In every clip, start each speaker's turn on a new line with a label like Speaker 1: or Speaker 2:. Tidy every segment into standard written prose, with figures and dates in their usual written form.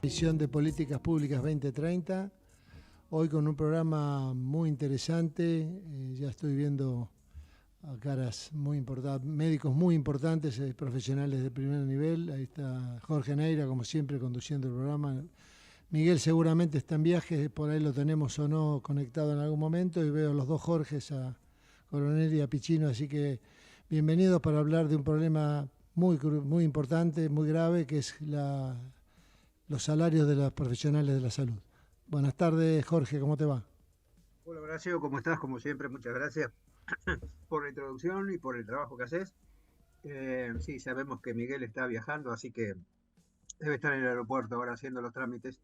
Speaker 1: Visión de Políticas Públicas 2030. Hoy con un programa muy interesante. Ya estoy viendo a caras muy importantes, médicos muy importantes, profesionales de primer nivel. Ahí está Jorge Neira, como siempre, conduciendo el programa. Miguel seguramente está en viaje, por ahí lo tenemos o no conectado en algún momento. Y veo a los dos Jorges, a Coronel y a Pichino, así que bienvenidos para hablar de un problema muy importante, muy grave, que es los salarios de los profesionales de la salud. Buenas tardes, Jorge, ¿cómo te va?
Speaker 2: Hola Horacio, ¿cómo estás? Como siempre, muchas gracias por la introducción y por el trabajo que haces. Sí, sabemos que Miguel está viajando, así que debe estar en el aeropuerto ahora haciendo los trámites.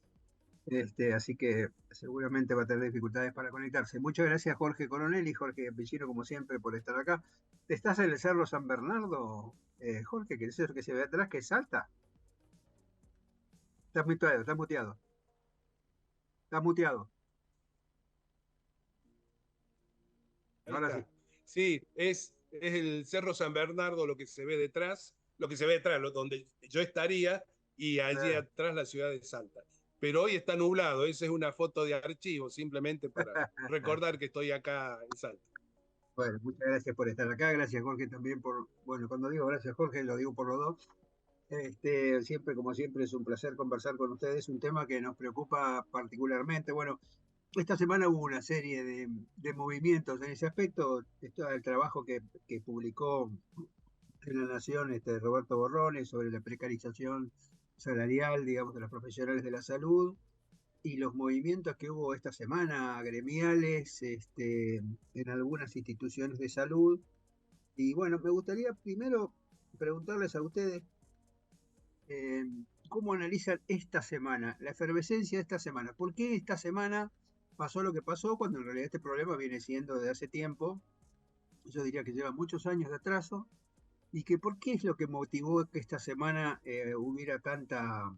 Speaker 2: Así que seguramente va a tener dificultades para conectarse. Muchas gracias Jorge Coronel y Jorge Pichino, como siempre, por estar acá. ¿Estás en el Cerro San Bernardo, Jorge, que es eso que se ve atrás, que es alta? Estás muteado, estás muteado, estás muteado.
Speaker 3: Ahí
Speaker 2: Ahora sí.
Speaker 3: está. Sí, es el Cerro San Bernardo lo que se ve detrás, donde yo estaría, y allí
Speaker 2: Ah.
Speaker 3: atrás la ciudad de Salta. Pero hoy está nublado, esa es una foto de archivo, simplemente para recordar que estoy acá en Salta.
Speaker 2: Bueno, muchas gracias por estar acá, gracias Jorge también bueno, cuando digo gracias Jorge, lo digo por los dos. Siempre, como siempre, es un placer conversar con ustedes, un tema que nos preocupa particularmente. Bueno, esta semana hubo una serie de movimientos en ese aspecto. Esto el trabajo que publicó en La Nación Roberto Borrone sobre la precarización salarial, digamos, de los profesionales de la salud y los movimientos que hubo esta semana gremiales en algunas instituciones de salud. Y bueno, me gustaría primero preguntarles a ustedes eh, cómo analizan esta semana, la efervescencia de esta semana. ¿Por qué esta semana pasó lo que pasó cuando en realidad este problema viene siendo de hace tiempo? Yo diría que lleva muchos años de atraso. ¿Y que por qué es lo que motivó que esta semana hubiera tanto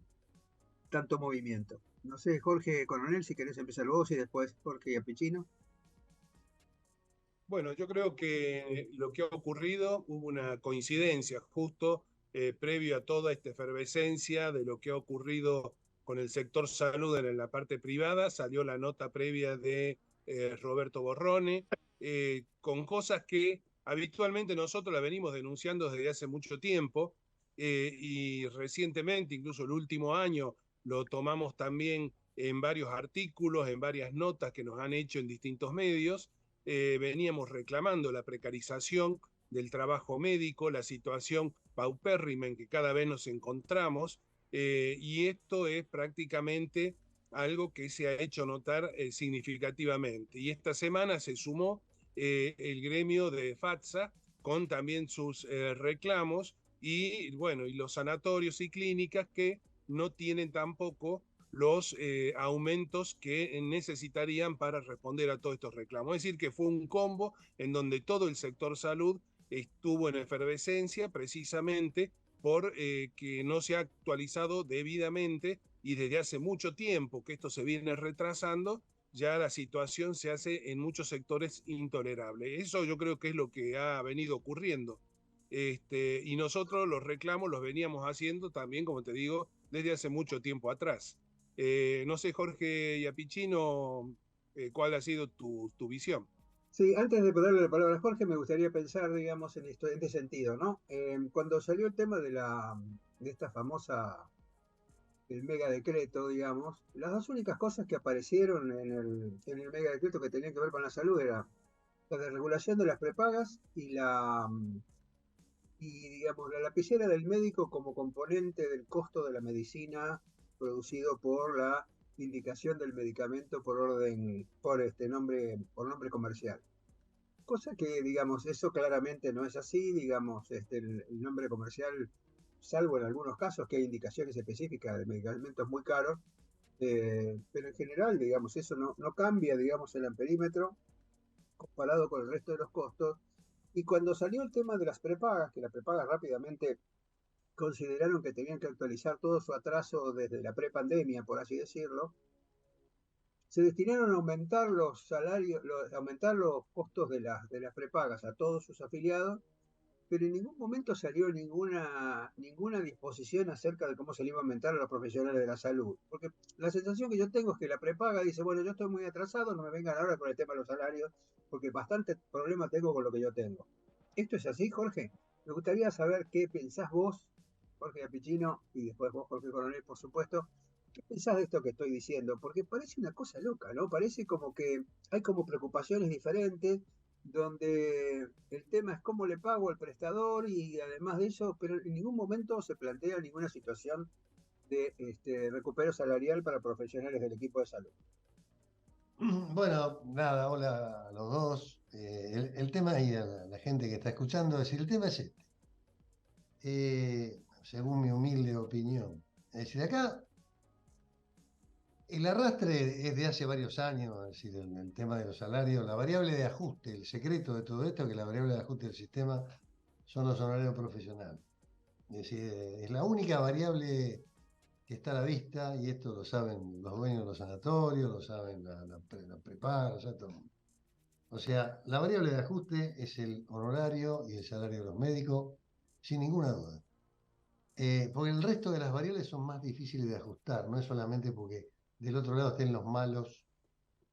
Speaker 2: movimiento? No sé, Jorge Coronel, si querés empezar vos y después Jorge Apicino.
Speaker 3: Bueno, yo creo que lo que ha ocurrido, hubo una coincidencia justo previo a toda esta efervescencia de lo que ha ocurrido con el sector salud en la parte privada. Salió la nota previa de Roberto Borrone, con cosas que habitualmente nosotros la venimos denunciando desde hace mucho tiempo, y recientemente, incluso el último año, lo tomamos también en varios artículos, en varias notas que nos han hecho en distintos medios. Veníamos reclamando la precarización del trabajo médico, la situación paupérrima en que cada vez nos encontramos, y esto es prácticamente algo que se ha hecho notar significativamente. Y esta semana se sumó el gremio de FATSA con también sus reclamos y bueno, y los sanatorios y clínicas que no tienen tampoco los aumentos que necesitarían para responder a todos estos reclamos. Es decir, que fue un combo en donde todo el sector salud estuvo en efervescencia precisamente por que no se ha actualizado debidamente y desde hace mucho tiempo que esto se viene retrasando, ya la situación se hace en muchos sectores intolerable. Eso yo creo que es lo que ha venido ocurriendo. Y nosotros los reclamos los veníamos haciendo también, como te digo, desde hace mucho tiempo atrás. No sé, Jorge Yapicino, ¿cuál ha sido tu visión?
Speaker 2: Sí, antes de darle la palabra a Jorge, me gustaría pensar, digamos, en esto, en este sentido, ¿no? Cuando salió el tema de esta famosa, el mega decreto, digamos, las dos únicas cosas que aparecieron en el mega decreto que tenían que ver con la salud era la desregulación de las prepagas y digamos, la lapicera del médico como componente del costo de la medicina producido por la indicación del medicamento por nombre comercial. Cosa que, digamos, eso claramente no es así, digamos, el nombre comercial, salvo en algunos casos que hay indicaciones específicas de medicamentos muy caros, pero en general, digamos, eso no cambia, digamos, el amperímetro comparado con el resto de los costos. Y cuando salió el tema de las prepagas, que las prepagas rápidamente consideraron que tenían que actualizar todo su atraso desde la prepandemia, por así decirlo, se destinaron a aumentar los salarios, aumentar los costos de las prepagas a todos sus afiliados pero en ningún momento salió ninguna disposición acerca de cómo se le iba a aumentar a los profesionales de la salud. Porque la sensación que yo tengo es que la prepaga dice, bueno, yo estoy muy atrasado, no me vengan ahora con el tema de los salarios, porque bastante problema tengo con lo que yo tengo. ¿Esto es así, Jorge? Me gustaría saber qué pensás vos, Jorge Apicino, y después vos, Jorge Coronel, por supuesto. ¿Qué pensás de esto que estoy diciendo? Porque parece una cosa loca, ¿no? Parece como que hay como preocupaciones diferentes, donde el tema es cómo le pago al prestador y además de eso, pero en ningún momento se plantea ninguna situación de recupero salarial para profesionales del equipo de salud.
Speaker 4: Bueno, nada, hola a los dos. El tema y a la gente que está escuchando, es decir, el tema es este. Según mi humilde opinión. Es decir, acá el arrastre es de hace varios años, es decir, el tema de los salarios, la variable de ajuste, el secreto de todo esto, que la variable de ajuste del sistema son los honorarios profesionales. Es decir, es la única variable que está a la vista, y esto lo saben los dueños de los sanatorios, lo saben la prepaga, o sea, todo. O sea, la variable de ajuste es el honorario y el salario de los médicos, sin ninguna duda. Porque el resto de las variables son más difíciles de ajustar, no es solamente porque del otro lado estén los malos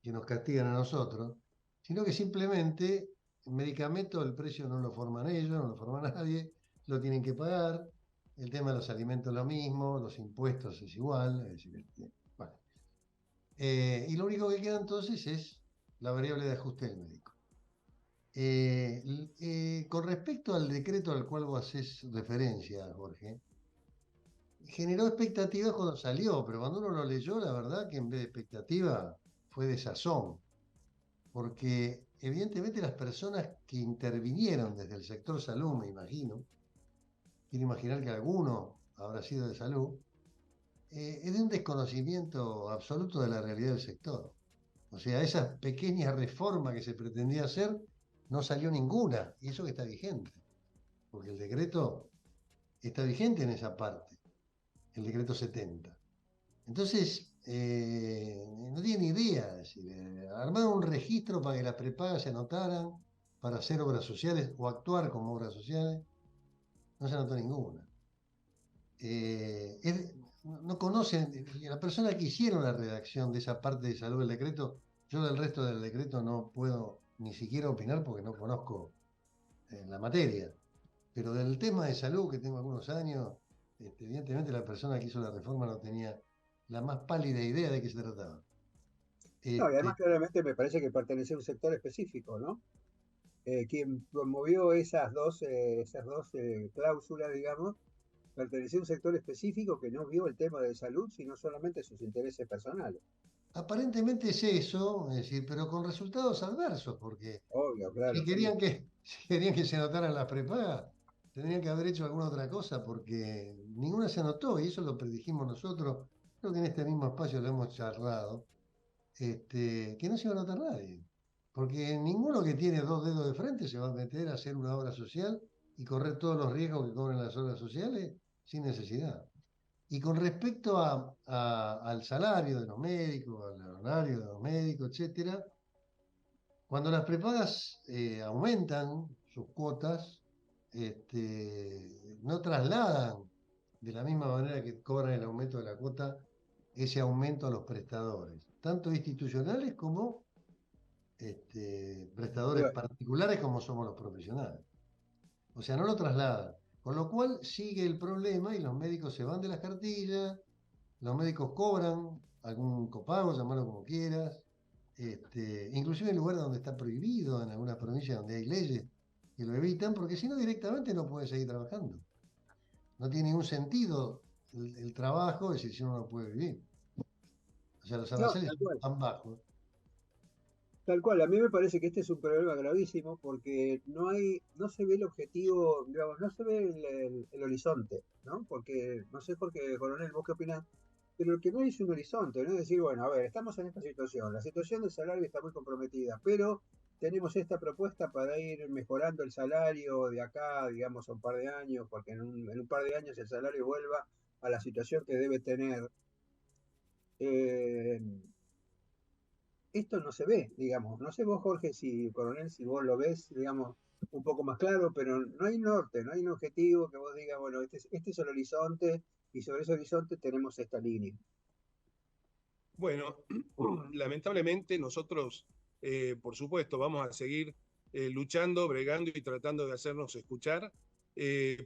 Speaker 4: que nos castigan a nosotros, sino que simplemente el medicamento, el precio no lo forman ellos, no lo forma nadie, lo tienen que pagar, el tema de los alimentos es lo mismo, los impuestos es igual, es decir, bueno. Y lo único que queda entonces es la variable de ajuste del médico. Con respecto al decreto al cual vos haces referencia, Jorge, generó expectativas cuando salió, pero cuando uno lo leyó, la verdad que en vez de expectativa fue desazón, porque evidentemente las personas que intervinieron desde el sector salud, me imagino, quiero imaginar que alguno habrá sido de salud, es de un desconocimiento absoluto de la realidad del sector. O sea, esa pequeña reforma que se pretendía hacer, no salió ninguna, y eso que está vigente, porque el decreto está vigente en esa parte, el decreto 70. Entonces, no tiene ni idea, es decir, armaron un registro para que las prepagas se anotaran para hacer obras sociales o actuar como obras sociales, no se anotó ninguna. No conocen, la persona que hicieron la redacción de esa parte de salud del decreto, yo del resto del decreto no puedo ni siquiera opinar porque no conozco la materia, pero del tema de salud que tengo algunos años, evidentemente la persona que hizo la reforma no tenía la más pálida idea de qué se trataba.
Speaker 2: No, y además
Speaker 4: Este,
Speaker 2: claramente me parece que pertenece a un sector específico, ¿no? Quien promovió esas dos cláusulas, digamos, pertenecía a un sector específico que no vio el tema de salud, sino solamente sus intereses personales.
Speaker 4: Aparentemente es eso, es decir, pero con resultados adversos, porque
Speaker 2: Obvio,
Speaker 4: si
Speaker 2: claro, sí.
Speaker 4: querían que, si querían que se anotaran las prepagas, tendrían que haber hecho alguna otra cosa, porque ninguna se anotó, y eso lo predijimos nosotros, creo que en este mismo espacio lo hemos charlado, que no se iba a anotar nadie. Porque ninguno que tiene dos dedos de frente se va a meter a hacer una obra social y correr todos los riesgos que corren las obras sociales sin necesidad. Y con respecto al salario de los médicos, al horario de los médicos, etcétera, cuando las prepagas aumentan sus cuotas, no trasladan de la misma manera que cobran el aumento de la cuota ese aumento a los prestadores, tanto institucionales como prestadores
Speaker 2: Digo,
Speaker 4: particulares como somos los profesionales. O sea, no lo trasladan. Con lo cual sigue el problema y los médicos se van de las cartillas, los médicos cobran algún copago, llamarlo como quieras, inclusive en lugares donde está prohibido, en algunas provincias donde hay leyes que lo evitan, porque si no directamente no puede seguir trabajando. No tiene ningún sentido el trabajo, es decir, si uno no puede vivir. O sea, los
Speaker 2: no,
Speaker 4: aranceles
Speaker 2: tal
Speaker 4: son
Speaker 2: cual.
Speaker 4: tan bajos.
Speaker 2: Tal cual, a mí me parece que este es un problema gravísimo porque no se ve el objetivo, digamos, no se ve el horizonte, ¿no? Porque, no sé, Jorge Coronel, vos qué opinás, pero lo que no hay es un horizonte, ¿no? Es decir, bueno, a ver, estamos en esta situación, la situación del salario está muy comprometida, pero tenemos esta propuesta para ir mejorando el salario de acá, digamos, a un par de años, porque en un par de años el salario vuelva a la situación que debe tener. Eh, Esto no se ve, digamos. No sé vos, Jorge, si, Coronel, si vos lo ves, digamos, un poco más claro, pero no hay norte, no hay un objetivo que vos digas, bueno, este es el horizonte y sobre ese horizonte tenemos esta línea.
Speaker 3: Bueno, lamentablemente nosotros, por supuesto, vamos a seguir luchando, bregando y tratando de hacernos escuchar,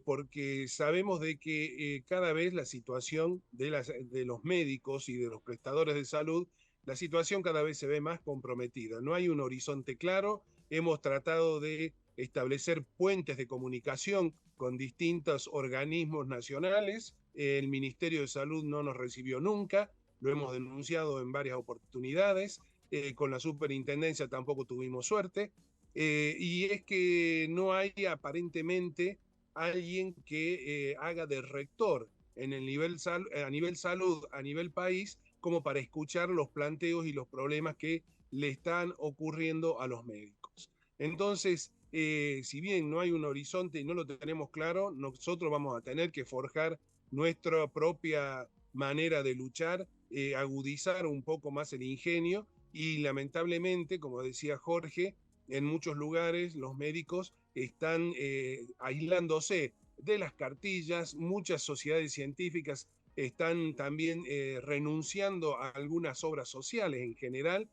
Speaker 3: porque sabemos de que cada vez la situación de los médicos y de los prestadores de salud, la situación cada vez se ve más comprometida. No hay un horizonte claro. Hemos tratado de establecer puentes de comunicación con distintos organismos nacionales. El Ministerio de Salud no nos recibió nunca. Lo hemos denunciado en varias oportunidades, con la superintendencia tampoco tuvimos suerte, y es que no hay aparentemente alguien que haga de rector en el a nivel salud, a nivel país, como para escuchar los planteos y los problemas que le están ocurriendo a los médicos. Entonces, si bien no hay un horizonte y no lo tenemos claro, nosotros vamos a tener que forjar nuestra propia manera de luchar, agudizar un poco más el ingenio y lamentablemente, como decía Jorge, en muchos lugares los médicos están aislándose de las cartillas, muchas sociedades científicas están también renunciando a algunas obras sociales en general,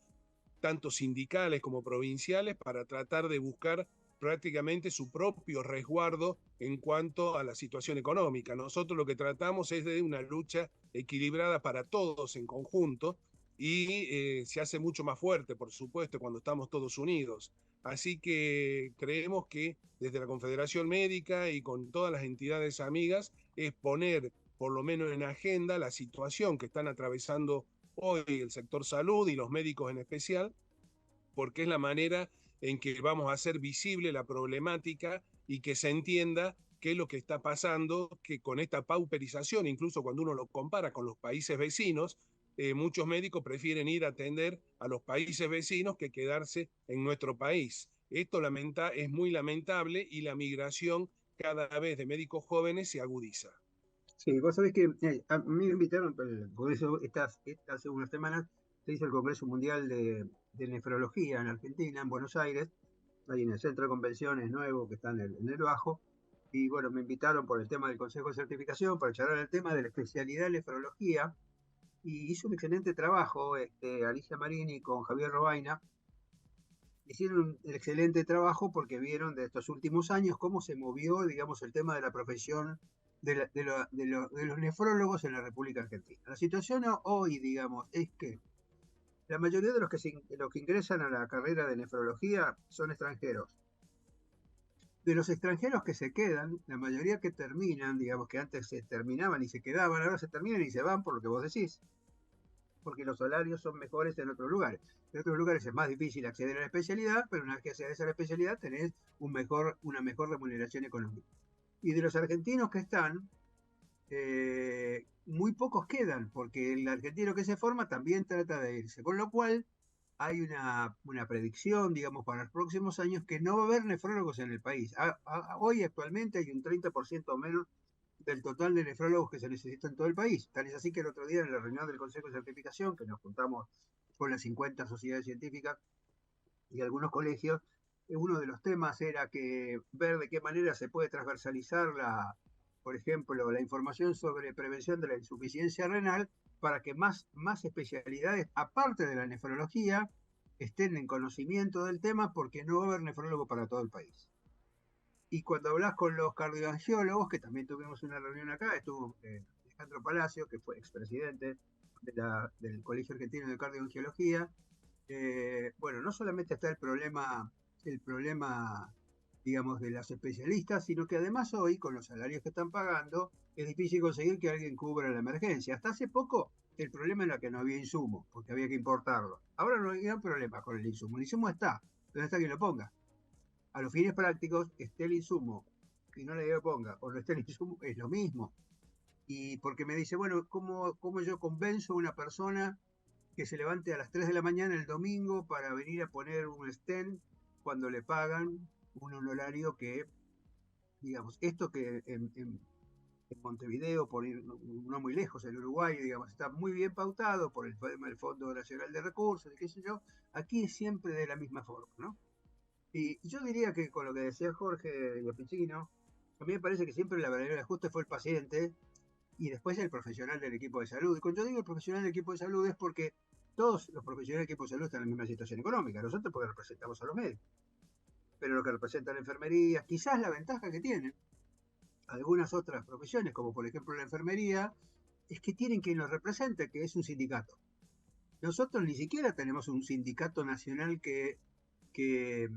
Speaker 3: tanto sindicales como provinciales, para tratar de buscar prácticamente su propio resguardo en cuanto a la situación económica. Nosotros lo que tratamos es de una lucha equilibrada para todos en conjunto y se hace mucho más fuerte, por supuesto, cuando estamos todos unidos. Así que creemos que desde la Confederación Médica y con todas las entidades amigas es poner por lo menos en agenda la situación que están atravesando hoy el sector salud y los médicos en especial, porque es la manera en que vamos a hacer visible la problemática y que se entienda qué es lo que está pasando, que con esta pauperización, incluso cuando uno lo compara con los países vecinos, muchos médicos prefieren ir a atender a los países vecinos que quedarse en nuestro país. Esto es muy lamentable y la migración cada vez de médicos jóvenes se agudiza.
Speaker 2: Sí, vos sabés que a mí me invitaron, por eso hace unas semanas se hizo el Congreso Mundial de Nefrología en Argentina, en Buenos Aires, ahí en el Centro de Convenciones nuevo que está en el Bajo, y bueno, me invitaron por el tema del Consejo de Certificación para charlar el tema de la especialidad en nefrología, y hizo un excelente trabajo Alicia Marini con Javier Robaina. Hicieron un excelente trabajo porque vieron de estos últimos años cómo se movió, digamos, el tema de la profesión de los nefrólogos en la República Argentina. La situación hoy, digamos, es que la mayoría de los que ingresan a la carrera de nefrología son extranjeros. De los extranjeros que se quedan, la mayoría que terminan, digamos que antes se terminaban y se quedaban, ahora se terminan y se van por lo que vos decís, porque los salarios son mejores en otros lugares. En otros lugares es más difícil acceder a la especialidad, pero una vez que accedes a la especialidad tenés una mejor remuneración económica. Y de los argentinos que están, muy pocos quedan, porque el argentino que se forma también trata de irse. Con lo cual hay una predicción, digamos, para los próximos años que no va a haber nefrólogos en el país. Hoy actualmente hay un 30% menos del total de nefrólogos que se necesita en todo el país. Tal es así que el otro día en la reunión del Consejo de Certificación, que nos juntamos con las 50 sociedades científicas y algunos colegios, uno de los temas era que ver de qué manera se puede transversalizar por ejemplo, la información sobre prevención de la insuficiencia renal para que más especialidades, aparte de la nefrología, estén en conocimiento del tema porque no va a haber nefrólogo para todo el país. Y cuando hablas con los cardioangiólogos, que también tuvimos una reunión acá, estuvo Alejandro Palacio, que fue expresidente del Colegio Argentino de Cardioangiología, bueno, no solamente está el problema, digamos, de las especialistas, sino que además hoy, con los salarios que están pagando, es difícil conseguir que alguien cubra la emergencia. Hasta hace poco, el problema era que no había insumo, porque había que importarlo. Ahora no hay problema con el insumo está, pero está quien lo ponga. A los fines prácticos, esté el insumo y no le ponga, o no esté el insumo, es lo mismo. Y porque me dice, bueno, ¿cómo yo convenzo a una persona que se levante a las 3 de la mañana el domingo para venir a poner un stent cuando le pagan un honorario que, digamos, esto que en Montevideo, por ir no muy lejos, en Uruguay, digamos, está muy bien pautado por el Fondo Nacional de Recursos, y qué sé yo, aquí es siempre de la misma forma, ¿no? Y yo diría que con lo que decía Jorge Pichino, a mí me parece que siempre la verdadera ajuste fue el paciente y después el profesional del equipo de salud. Y cuando yo digo el profesional del equipo de salud es porque todos los profesionales del equipo de salud están en la misma situación económica. Nosotros porque representamos a los médicos, pero lo que representa la enfermería, quizás la ventaja que tienen algunas otras profesiones, como por ejemplo la enfermería, es que tienen quien los represente, que es un sindicato. Nosotros ni siquiera tenemos un sindicato nacional que, que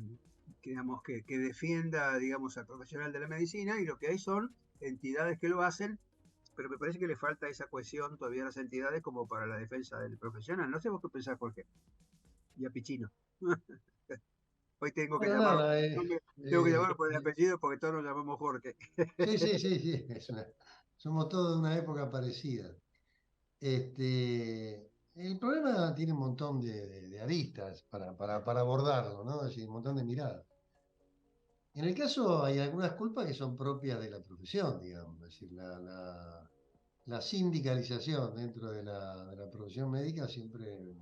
Speaker 2: defienda, digamos, al profesional de la medicina, y lo que hay son entidades que lo hacen, pero me parece que le falta esa cohesión todavía a las entidades como para la defensa del profesional. No sé vos qué pensás, Jorge. Y a Pichino. Hoy tengo que
Speaker 4: Bueno,
Speaker 2: llamarlo,
Speaker 4: nada,
Speaker 2: tengo que llamarlo por el apellido porque todos nos llamamos Jorge.
Speaker 4: sí, sí, sí, sí, somos todos de una época parecida. El problema tiene un montón de aristas para abordarlo, ¿no? Es decir, un montón de miradas. En el caso hay algunas culpas que son propias de la profesión, digamos, es decir, la sindicalización dentro de la profesión médica siempre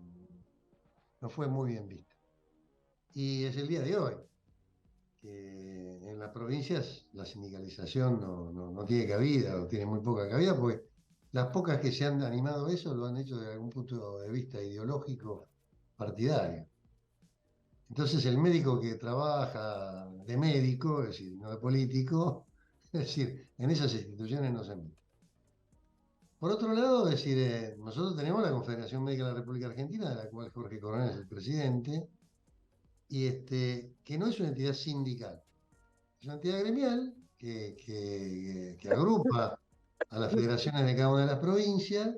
Speaker 4: no fue muy bien vista. Y es el día de hoy, que en las provincias la sindicalización no tiene cabida o tiene muy poca cabida, porque las pocas que se han animado a eso lo han hecho desde algún punto de vista ideológico partidario. Entonces el médico que trabaja de médico, es decir, no de político, es decir, en esas instituciones no se mete. Por otro lado, es decir, nosotros tenemos la Confederación Médica de la República Argentina, de la cual Jorge Coronel es el presidente, y que no es una entidad sindical, es una entidad gremial que agrupa a las federaciones de cada una de las provincias,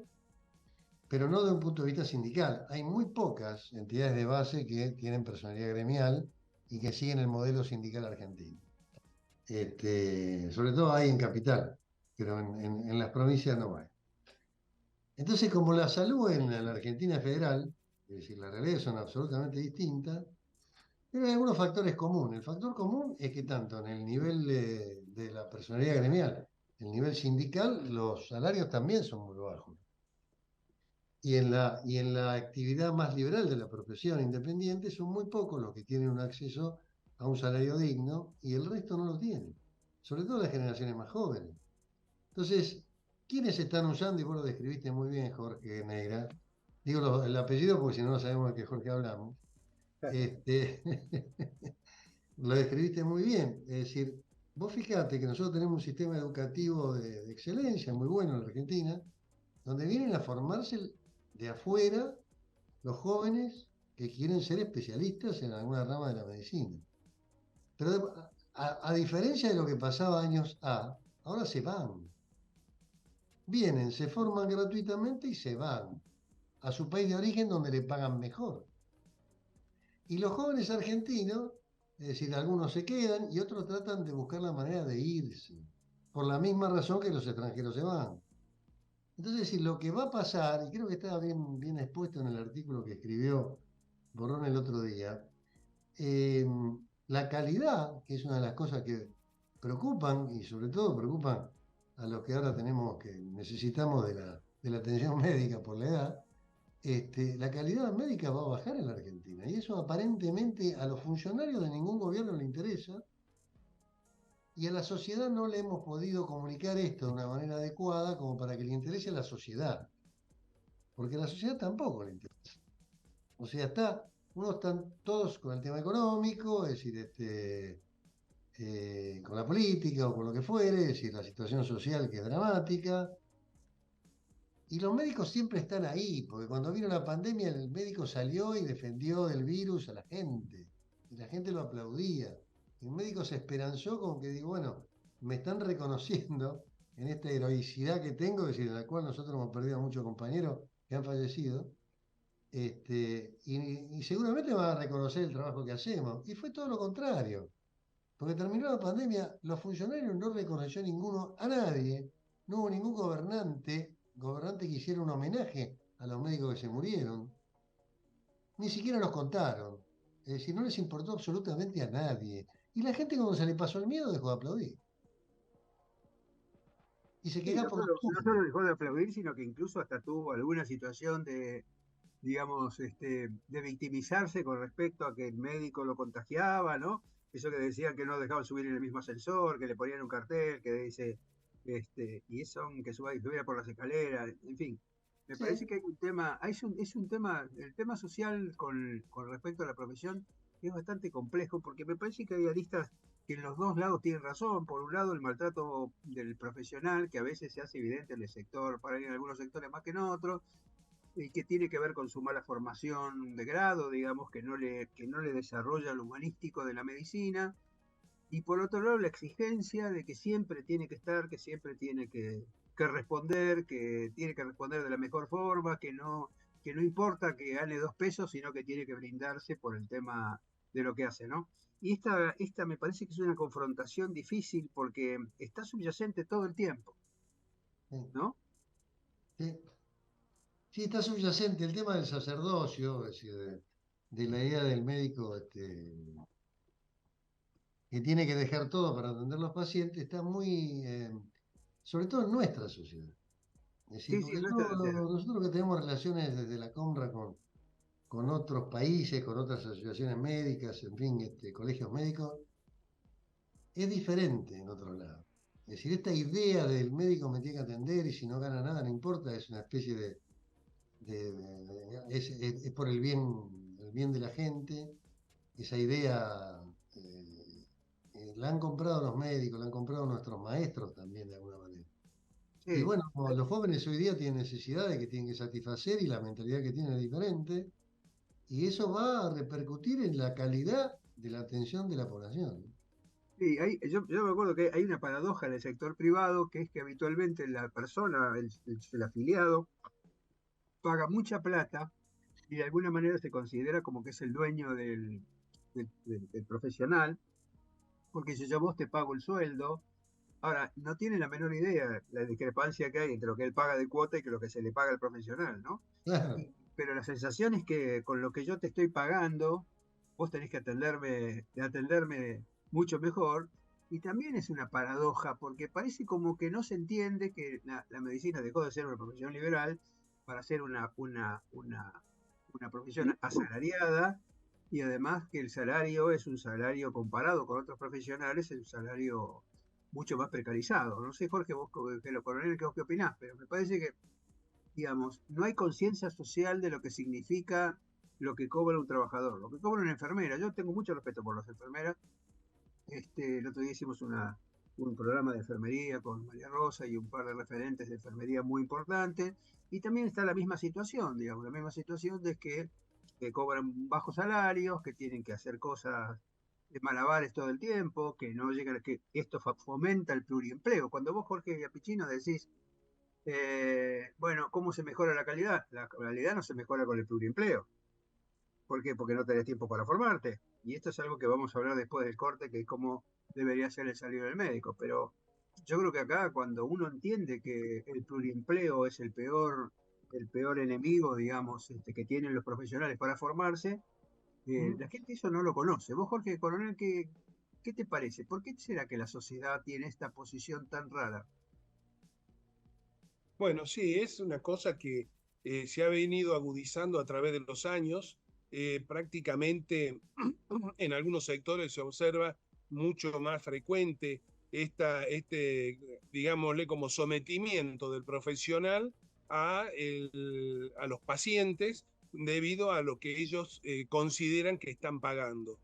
Speaker 4: pero no de un punto de vista sindical. Hay muy pocas entidades de base que tienen personalidad gremial y que siguen el modelo sindical argentino. Sobre todo hay en capital, pero en las provincias no hay. Entonces, como la salud en la Argentina federal, es decir, las realidades son absolutamente distintas, pero hay algunos factores comunes. El factor común es que tanto en el nivel de la personalidad gremial, el nivel sindical, los salarios también son muy bajos. Y en la actividad más liberal de la profesión independiente son muy pocos los que tienen un acceso a un salario digno y el resto no lo tienen, sobre todo las generaciones más jóvenes. Entonces, ¿quiénes están usando? Y vos lo describiste muy bien, Jorge Negra. Digo el apellido porque si no, no sabemos de qué Jorge hablamos. Este, lo describiste muy bien. Es decir, vos fíjate que nosotros tenemos un sistema educativo de excelencia muy bueno en la Argentina, donde vienen a formarse de afuera los jóvenes que quieren ser especialistas en alguna rama de la medicina. Pero a diferencia de lo que pasaba años ahora se van. Vienen, se forman gratuitamente y se van a su país de origen donde le pagan mejor. Y los jóvenes argentinos, es decir, algunos se quedan y otros tratan de buscar la manera de irse, por la misma razón que los extranjeros se van. Entonces, si lo que va a pasar, y creo que estaba bien expuesto en el artículo que escribió Borrón el otro día, eh, la calidad, que es una de las cosas que preocupan, y sobre todo preocupan a los que ahora necesitamos de la atención médica por la edad, la calidad médica va a bajar en la Argentina. Y eso aparentemente a los funcionarios de ningún gobierno le interesa, y a la sociedad no le hemos podido comunicar esto de una manera adecuada como para que le interese a la sociedad, porque a la sociedad tampoco le interesa. O sea, están todos con el tema económico, es decir, con la política o con lo que fuere, es decir, la situación social que es dramática. Y los médicos siempre están ahí, porque cuando vino la pandemia el médico salió y defendió del virus a la gente, y la gente lo aplaudía. Y el médico se esperanzó con que digo, bueno, me están reconociendo en esta heroicidad que tengo, es decir, en la cual nosotros hemos perdido a muchos compañeros que han fallecido, y seguramente van a reconocer el trabajo que hacemos. Y fue todo lo contrario, porque terminó la pandemia, los funcionarios no reconoció ninguno a nadie, no hubo ningún gobernante que hiciera un homenaje a los médicos que se murieron, ni siquiera nos contaron, es decir, no les importó absolutamente a nadie. Y la gente cuando se le pasó el miedo dejó de aplaudir. Y se
Speaker 2: Sí,
Speaker 4: queja por
Speaker 2: no
Speaker 4: costumbre.
Speaker 2: solo dejó de aplaudir, sino que incluso hasta tuvo alguna situación de digamos, de victimizarse con respecto a que el médico lo contagiaba, ¿no? Eso que decían que no dejaban subir en el mismo ascensor, que le ponían un cartel que dice, y eso que subiera por las escaleras, en fin. Me
Speaker 4: Sí,
Speaker 2: parece que hay un tema, es un tema, el tema social con respecto a la profesión es bastante complejo, porque me parece que hay aristas que en los dos lados tienen razón. Por un lado, el maltrato del profesional, que a veces se hace evidente en el sector, para en algunos sectores más que en otros, y que tiene que ver con su mala formación de grado, digamos, que no le desarrolla lo humanístico de la medicina. Y por otro lado, la exigencia de que siempre tiene que estar, que siempre tiene que responder, que tiene que responder de la mejor forma, que no importa que gane 2 pesos, sino que tiene que brindarse por el tema de lo que hace, ¿no? Y esta me parece que es una confrontación difícil porque está subyacente todo el tiempo,
Speaker 4: sí,
Speaker 2: ¿no?
Speaker 4: sí. Sí, está subyacente el tema del sacerdocio, es decir, de la idea del médico que tiene que dejar todo para atender a los pacientes, está muy, sobre todo en nuestra sociedad. Es decir,
Speaker 2: Sí, sí,
Speaker 4: porque
Speaker 2: no
Speaker 4: yo,
Speaker 2: está sincero.
Speaker 4: nosotros que tenemos relaciones desde la COMRA con otros países, con otras asociaciones médicas, en fin, colegios médicos, es diferente en otro lado. Es decir, esta idea del médico me tiene que atender y si no gana nada, no importa, es una especie es por el bien de la gente. Esa idea la han comprado los médicos, la han comprado nuestros maestros también de alguna manera. Y
Speaker 2: Sí.
Speaker 4: bueno, como los jóvenes hoy día tienen necesidades que tienen que satisfacer y la mentalidad que tienen es diferente, y eso va a repercutir en la calidad de la atención de la población.
Speaker 2: Sí, yo me acuerdo que hay una paradoja en el sector privado, que es que habitualmente la persona, el afiliado, paga mucha plata y de alguna manera se considera como que es el dueño del profesional, porque si yo vos te pago el sueldo, ahora no tiene la menor idea la discrepancia que hay entre lo que él paga de cuota y que lo que se le paga al profesional, ¿no?
Speaker 4: Claro,
Speaker 2: Pero la sensación es que con lo que yo te estoy pagando, vos tenés que atenderme mucho mejor. Y también es una paradoja, porque parece como que no se entiende que la medicina dejó de ser una profesión liberal para ser una profesión asalariada, y además que el salario es un salario comparado con otros profesionales, es un salario mucho más precarizado. No sé, Jorge, vos que lo coronel, ¿qué opinás? Pero me parece que, digamos, no hay conciencia social de lo que significa lo que cobra un trabajador, lo que cobra una enfermera. Yo tengo mucho respeto por las enfermeras. El otro día hicimos un programa de enfermería con María Rosa y un par de referentes de enfermería muy importantes. Y también está la misma situación, digamos, la misma situación de que cobran bajos salarios, que tienen que hacer cosas de malabares todo el tiempo, que no llegan, que esto fomenta el pluriempleo. Cuando vos, Jorge Apichino, decís, bueno, ¿cómo se mejora la calidad? La calidad no se mejora con el pluriempleo. ¿Por qué? Porque no tenés tiempo para formarte. Y esto es algo que vamos a hablar después del corte, que es cómo debería ser el salir del médico. Pero yo creo que acá, cuando uno entiende que el pluriempleo es el peor enemigo, digamos, que tienen los profesionales para formarse, la gente eso no lo conoce. Vos, Jorge Coronel, ¿qué te parece? ¿Por qué será que la sociedad tiene esta posición tan rara?
Speaker 3: Bueno, sí, es una cosa que se ha venido agudizando a través de los años. Prácticamente en algunos sectores se observa mucho más frecuente digámosle, como sometimiento del profesional a los pacientes debido a lo que ellos consideran que están pagando.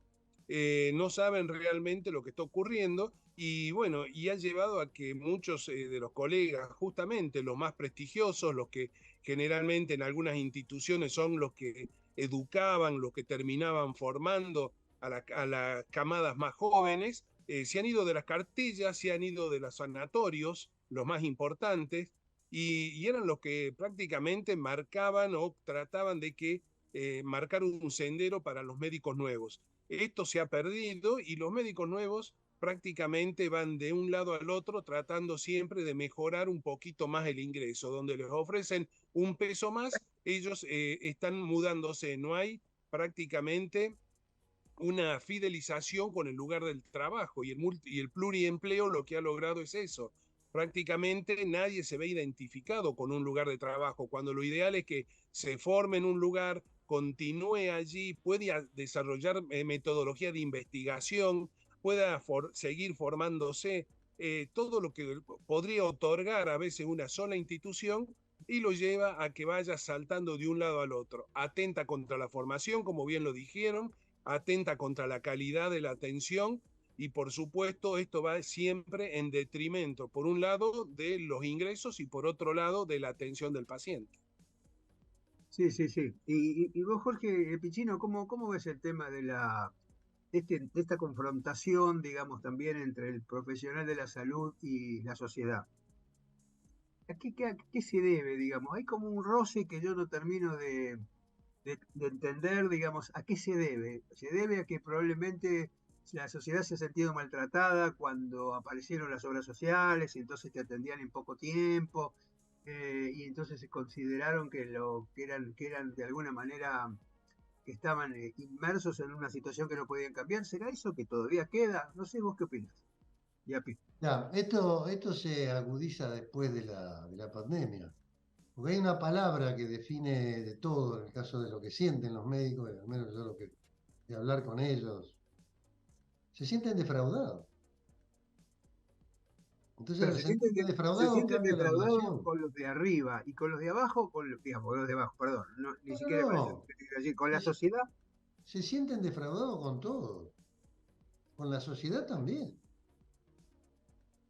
Speaker 3: No saben realmente lo que está ocurriendo y bueno, y ha llevado a que muchos de los colegas, justamente los más prestigiosos, los que generalmente en algunas instituciones son los que educaban, los que terminaban formando a las camadas más jóvenes, se han ido de las cartillas, se han ido de los sanatorios, los más importantes, y eran los que prácticamente marcaban o trataban de que marcar un sendero para los médicos nuevos. Esto se ha perdido y los médicos nuevos prácticamente van de un lado al otro tratando siempre de mejorar un poquito más el ingreso. Donde les ofrecen 1 peso más, ellos están mudándose. No hay prácticamente una fidelización con el lugar del trabajo y el pluriempleo lo que ha logrado es eso. prácticamente nadie se ve identificado con un lugar de trabajo, cuando lo ideal es que se forme en un lugar, continúe allí, pueda desarrollar metodología de investigación, pueda seguir formándose, todo lo que podría otorgar a veces una sola institución, y lo lleva a que vaya saltando de un lado al otro. Atenta contra la formación, como bien lo dijeron, atenta contra la calidad de la atención, y por supuesto esto va siempre en detrimento, por un lado, de los ingresos y por otro lado, de la atención del paciente.
Speaker 2: Sí, sí, sí. Y vos, Jorge Pichino, ¿cómo ves el tema de esta confrontación, digamos, también entre el profesional de la salud y la sociedad? ¿A qué se debe, digamos? Hay como un roce que yo no termino de entender, digamos, a qué se debe. Se debe a que probablemente la sociedad se ha sentido maltratada cuando aparecieron las obras sociales y entonces te atendían en poco tiempo, y entonces se consideraron que eran de alguna manera, que estaban inmersos en una situación que no podían cambiar. ¿Será eso que todavía queda? No sé, ¿vos qué opinas? Yapi.
Speaker 4: Ya, esto se agudiza después de la pandemia, porque hay una palabra que define de todo en el caso de lo que sienten los médicos, al menos yo lo que de hablar con ellos, se sienten defraudados. Entonces,
Speaker 2: Pero
Speaker 4: al
Speaker 2: se
Speaker 4: sentirse
Speaker 2: sienten, se
Speaker 4: defraudados
Speaker 2: sienten
Speaker 4: cambia la
Speaker 2: defraudados
Speaker 4: relación.
Speaker 2: con los de arriba y con los de abajo, digamos, con los de abajo, perdón, ni
Speaker 4: No, no,
Speaker 2: siquiera con eso
Speaker 4: no.
Speaker 2: que te quiero decir, con la
Speaker 4: Se,
Speaker 2: sociedad.
Speaker 4: se sienten defraudados con todo, con la sociedad también.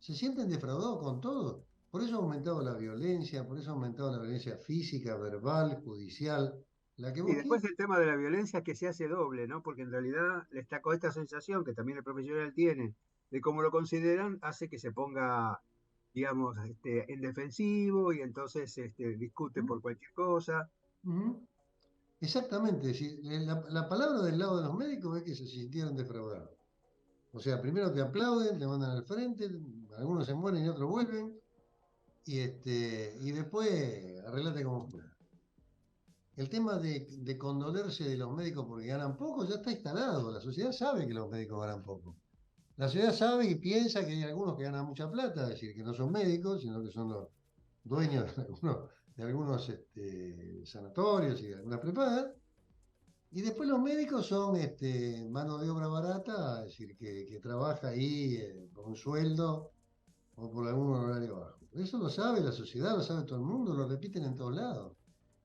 Speaker 4: Se sienten defraudados con todo. Por eso ha aumentado la violencia, por eso ha aumentado la violencia física, verbal, judicial, la que
Speaker 2: Y
Speaker 4: vos
Speaker 2: después
Speaker 4: quieras.
Speaker 2: el tema de la violencia que se hace doble, ¿no? Porque en realidad le está con esta sensación que también el profesional tiene de cómo lo consideran, hace que se ponga, digamos, en defensivo y entonces discute
Speaker 4: ¿Mm?
Speaker 2: por cualquier cosa.
Speaker 4: Ujú. Exactamente. Si, la palabra del lado de los médicos es que se sintieron defraudados. O sea, primero te aplauden, te mandan al frente, algunos se mueren y otros vuelven, y después arreglate como puedas. El tema de condolerse de los médicos porque ganan poco ya está instalado. La sociedad sabe que los médicos ganan poco. La sociedad sabe y piensa que hay algunos que ganan mucha plata, es decir, que no son médicos, sino que son los dueños de algunos sanatorios y de algunas prepagas. Y después los médicos son mano de obra barata, es decir, que trabaja ahí por un sueldo o por algún horario bajo. Eso lo sabe la sociedad, lo sabe todo el mundo, lo repiten en todos lados.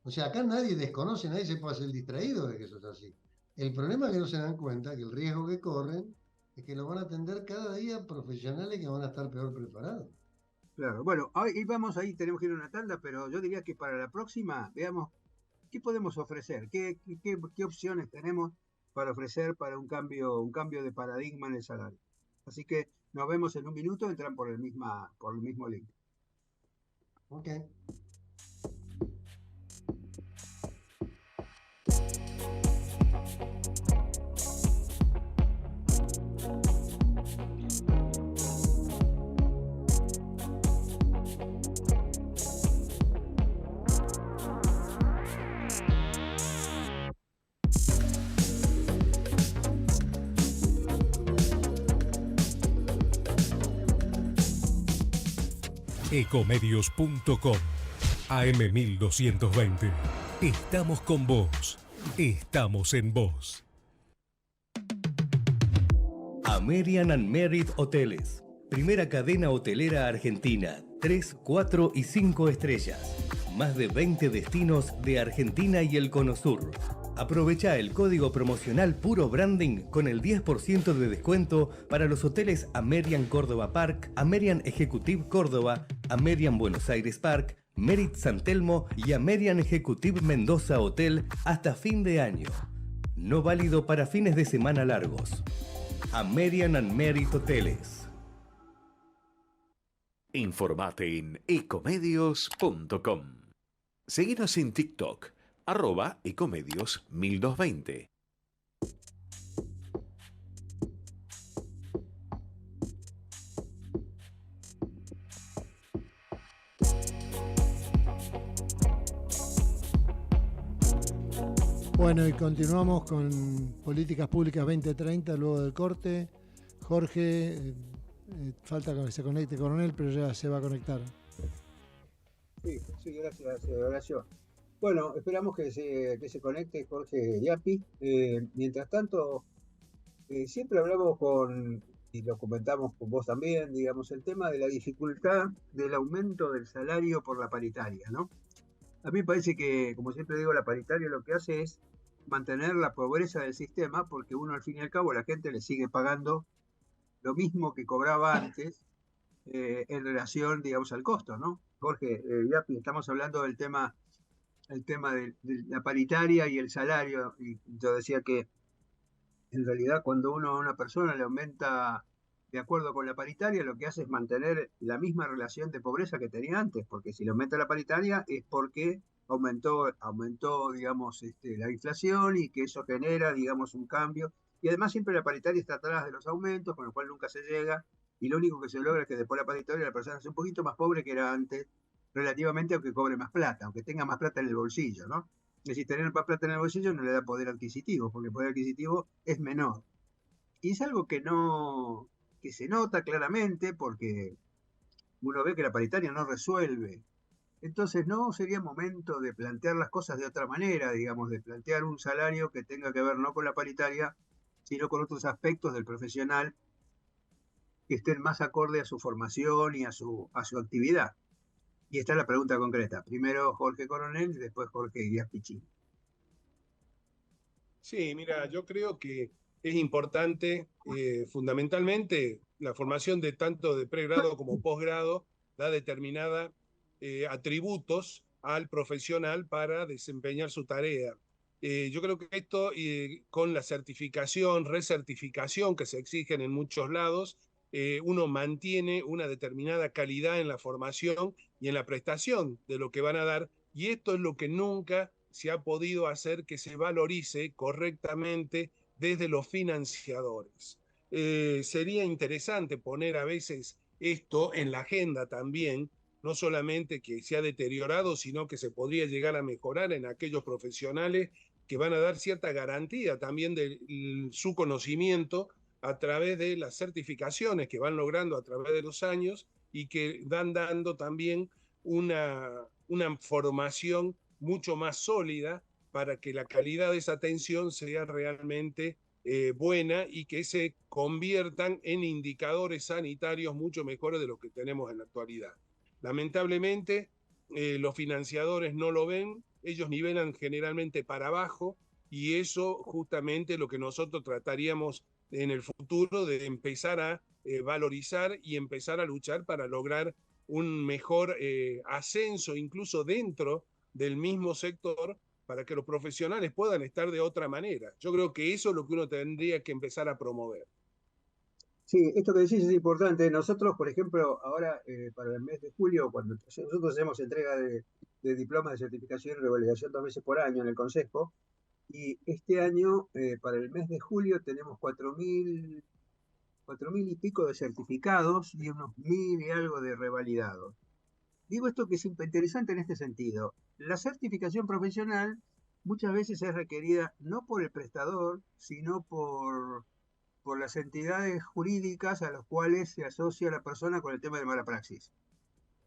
Speaker 4: O sea, acá nadie desconoce, nadie se puede hacer distraído de que eso es así. El problema es que no se dan cuenta que el riesgo que corren es que lo van a atender cada día profesionales que van a estar peor preparados.
Speaker 2: Claro, bueno, ahí vamos, ahí tenemos que ir a una tanda, pero yo diría que para la próxima veamos qué podemos ofrecer, qué opciones tenemos para ofrecer para un cambio de paradigma en el salario. Así que nos vemos en un minuto, entran por el mismo link.
Speaker 4: Ok.
Speaker 5: Ecomedios.com AM1220. Estamos con vos. Estamos en vos.
Speaker 6: American and Merit Hoteles. Primera cadena hotelera argentina. 3, 4 y 5 estrellas. Más de 20 destinos de Argentina y el Cono Sur. Aprovecha el código promocional Puro Branding con el 10% de descuento para los hoteles American Córdoba Park, American Executive Córdoba, American Buenos Aires Park, Merit San Telmo y American Executive Mendoza Hotel hasta fin de año. No válido para fines de semana largos. American and Merit Hoteles.
Speaker 7: Informate en ecomedios.com. Seguinos en TikTok, @ecomedios1220.
Speaker 1: Bueno, y continuamos con Políticas Públicas 2030 luego del corte. Jorge, Falta que se conecte Coronel, pero ya se va a conectar.
Speaker 2: Sí, gracias, Horacio. Bueno, esperamos que se conecte Jorge Yappi. Mientras tanto, siempre hablamos y lo comentamos con vos también, digamos, el tema de la dificultad del aumento del salario por la paritaria, ¿no? A mí me parece que, como siempre digo, la paritaria lo que hace es mantener la pobreza del sistema, porque uno al fin y al cabo la gente le sigue pagando lo mismo que cobraba antes en relación, digamos, al costo, ¿no? Jorge, Yappi, estamos hablando del tema, de la paritaria y el salario, y yo decía que en realidad cuando uno a una persona le aumenta de acuerdo con la paritaria, lo que hace es mantener la misma relación de pobreza que tenía antes, porque si le aumenta la paritaria es porque aumentó digamos, la inflación y que eso genera, digamos, un cambio. Y además siempre la paritaria está atrás de los aumentos, con lo cual nunca se llega, y lo único que se logra es que después de la paritaria la persona es un poquito más pobre que era antes, relativamente, aunque cobre más plata, aunque tenga más plata en el bolsillo, ¿no? Es decir, tener más plata en el bolsillo no le da poder adquisitivo, porque el poder adquisitivo es menor. Y es algo que se nota claramente porque uno ve que la paritaria no resuelve. Entonces, ¿no sería momento de plantear las cosas de otra manera, digamos, de plantear un salario que tenga que ver no con la paritaria, sino con otros aspectos del profesional que estén más acorde a su formación y a su actividad? Y esta es la pregunta concreta. Primero Jorge Coronel y después Jorge Díaz Pichín.
Speaker 3: Sí, mira, yo creo que es importante, fundamentalmente, la formación de tanto de pregrado como posgrado da determinada atributos al profesional para desempeñar su tarea. Yo creo que esto, con la certificación, recertificación que se exigen en muchos lados, uno mantiene una determinada calidad en la formación y en la prestación de lo que van a dar, y esto es lo que nunca se ha podido hacer que se valorice correctamente desde los financiadores. Sería interesante poner a veces esto en la agenda también, no solamente que se ha deteriorado, sino que se podría llegar a mejorar en aquellos profesionales que van a dar cierta garantía también de su conocimiento a través de las certificaciones que van logrando a través de los años y que van dando también una formación mucho más sólida para que la calidad de esa atención sea realmente buena y que se conviertan en indicadores sanitarios mucho mejores de lo que tenemos en la actualidad. Lamentablemente, los financiadores no lo ven, ellos nivelan generalmente para abajo y eso justamente lo que nosotros trataríamos en el futuro de empezar a valorizar y empezar a luchar para lograr un mejor ascenso incluso dentro del mismo sector para que los profesionales puedan estar de otra manera. Yo creo que eso es lo que uno tendría que empezar a promover.
Speaker 2: Sí, esto que decís es importante. Nosotros, por ejemplo, ahora para el mes de julio, cuando nosotros hacemos entrega de diplomas de certificación y revalidación 2 veces por año en el Consejo, y este año, para el mes de julio, tenemos 4.000 y pico de certificados y unos 1.000 y algo de revalidados. Digo esto que es interesante en este sentido. La certificación profesional muchas veces es requerida no por el prestador, sino por las entidades jurídicas a las cuales se asocia la persona con el tema de mala praxis.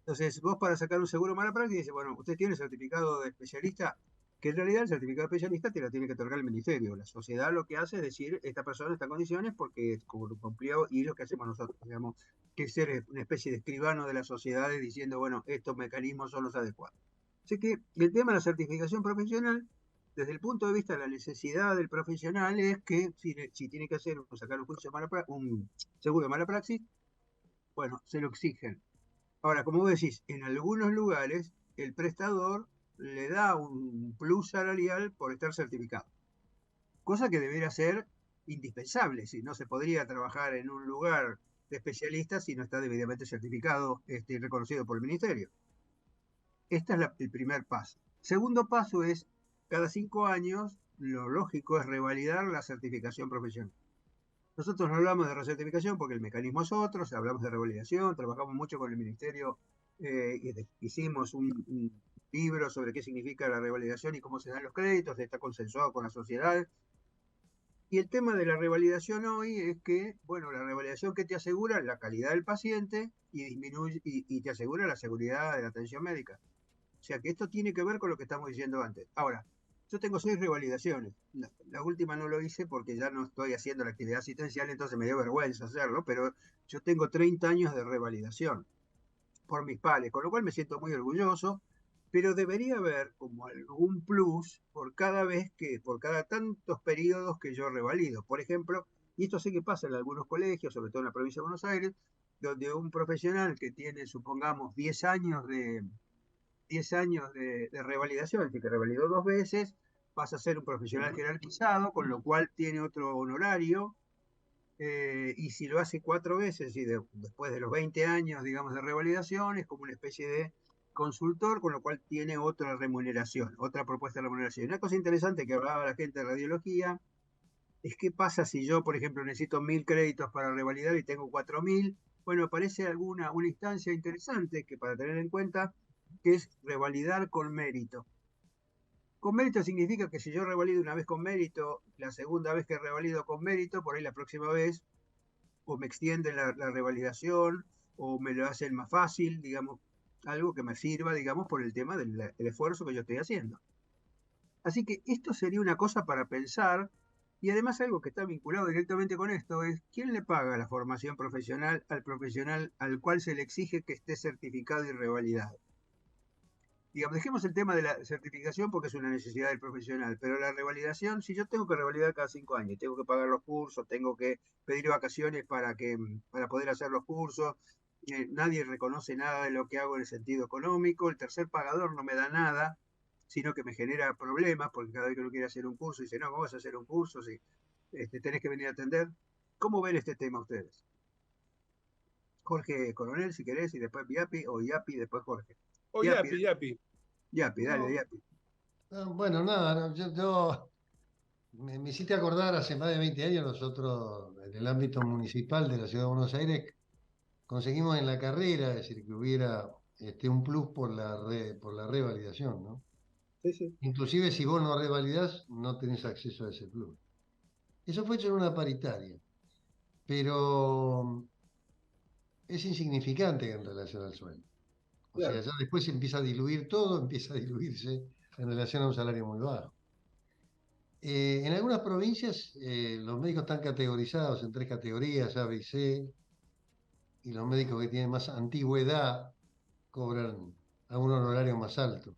Speaker 2: Entonces, vos para sacar un seguro mala praxis, dices, bueno, usted tiene certificado de especialista, que en realidad el certificado de especialista te lo tiene que otorgar el ministerio. La sociedad lo que hace es decir, esta persona está en condiciones porque cumplió, y lo que hacemos nosotros, digamos, que es ser una especie de escribano de las sociedades diciendo, bueno, estos mecanismos son los adecuados. Así que el tema de la certificación profesional, desde el punto de vista de la necesidad del profesional, es que si tiene que hacer sacar un seguro de mala praxis, bueno, se lo exigen. Ahora, como vos decís, en algunos lugares el prestador le da un plus salarial por estar certificado, cosa que debería ser indispensable, si no se podría trabajar en un lugar de especialistas si no está debidamente certificado y reconocido por el ministerio. Este es el primer paso. Segundo paso es, cada 5 años, lo lógico es revalidar la certificación profesional. Nosotros no hablamos de recertificación porque el mecanismo es otro, hablamos de revalidación, trabajamos mucho con el ministerio, hicimos un libro sobre qué significa la revalidación y cómo se dan los créditos, está consensuado con la sociedad. Y el tema de la revalidación hoy es que, bueno, la revalidación que te asegura la calidad del paciente y disminuye y te asegura la seguridad de la atención médica. O sea que esto tiene que ver con lo que estamos diciendo antes. Ahora, yo tengo 6 revalidaciones. La última no lo hice porque ya no estoy haciendo la actividad asistencial, entonces me dio vergüenza hacerlo, pero yo tengo 30 años de revalidación por mis pares, con lo cual me siento muy orgulloso, pero debería haber como algún plus por cada tantos periodos que yo revalido. Por ejemplo, y esto sé que pasa en algunos colegios, sobre todo en la provincia de Buenos Aires, donde un profesional que tiene, supongamos, 10 años de revalidación, es decir, que revalidó 2 veces, pasa a ser un profesional jerarquizado, con lo cual tiene otro honorario, y si lo hace 4 veces y después de los 20 años, digamos, de revalidación, es como una especie de consultor, con lo cual tiene otra remuneración, otra propuesta de remuneración. Una cosa interesante que hablaba la gente de radiología es qué pasa si yo, por ejemplo, necesito 1000 créditos para revalidar y tengo 4000. Bueno, parece una instancia interesante que para tener en cuenta, que es revalidar con mérito. Con mérito significa que si yo revalido una vez con mérito, la segunda vez que revalido con mérito, por ahí la próxima vez, o me extienden la revalidación, o me lo hacen más fácil, digamos, algo que me sirva, digamos, por el tema del esfuerzo que yo estoy haciendo. Así que esto sería una cosa para pensar, y además algo que está vinculado directamente con esto es, ¿quién le paga la formación profesional al profesional al cual se le exige que esté certificado y revalidado? Digamos, dejemos el tema de la certificación porque es una necesidad del profesional, pero la revalidación, si yo tengo que revalidar cada 5 años, tengo que pagar los cursos, tengo que pedir vacaciones para poder hacer los cursos, nadie reconoce nada de lo que hago en el sentido económico, el tercer pagador no me da nada, sino que me genera problemas, porque cada vez que uno quiere hacer un curso, dice, no, ¿cómo vas a hacer un curso si tenés que venir a atender? ¿Cómo ven este tema ustedes? Jorge Coronel, si querés, y después Yapi, o Yapi, después Jorge.
Speaker 3: O
Speaker 2: Yapi,
Speaker 3: Yapi.
Speaker 2: Yapi, dale,
Speaker 4: No,
Speaker 2: Yapi.
Speaker 4: bueno, nada, no, yo me hiciste acordar, hace más de 20 años nosotros en el ámbito municipal de la Ciudad de Buenos Aires conseguimos en la carrera, es decir, que hubiera un plus por la revalidación, ¿no?
Speaker 2: Sí, sí.
Speaker 4: Inclusive si vos no revalidás, no tenés acceso a ese plus. Eso fue hecho en una paritaria, pero es insignificante en relación al sueldo. O sea,
Speaker 2: Claro.
Speaker 4: ya después se empieza a diluir todo, empieza a diluirse en relación a un salario muy bajo. En algunas provincias los médicos están categorizados en 3 categorías, A, B y C, y los médicos que tienen más antigüedad cobran a un honorario más alto,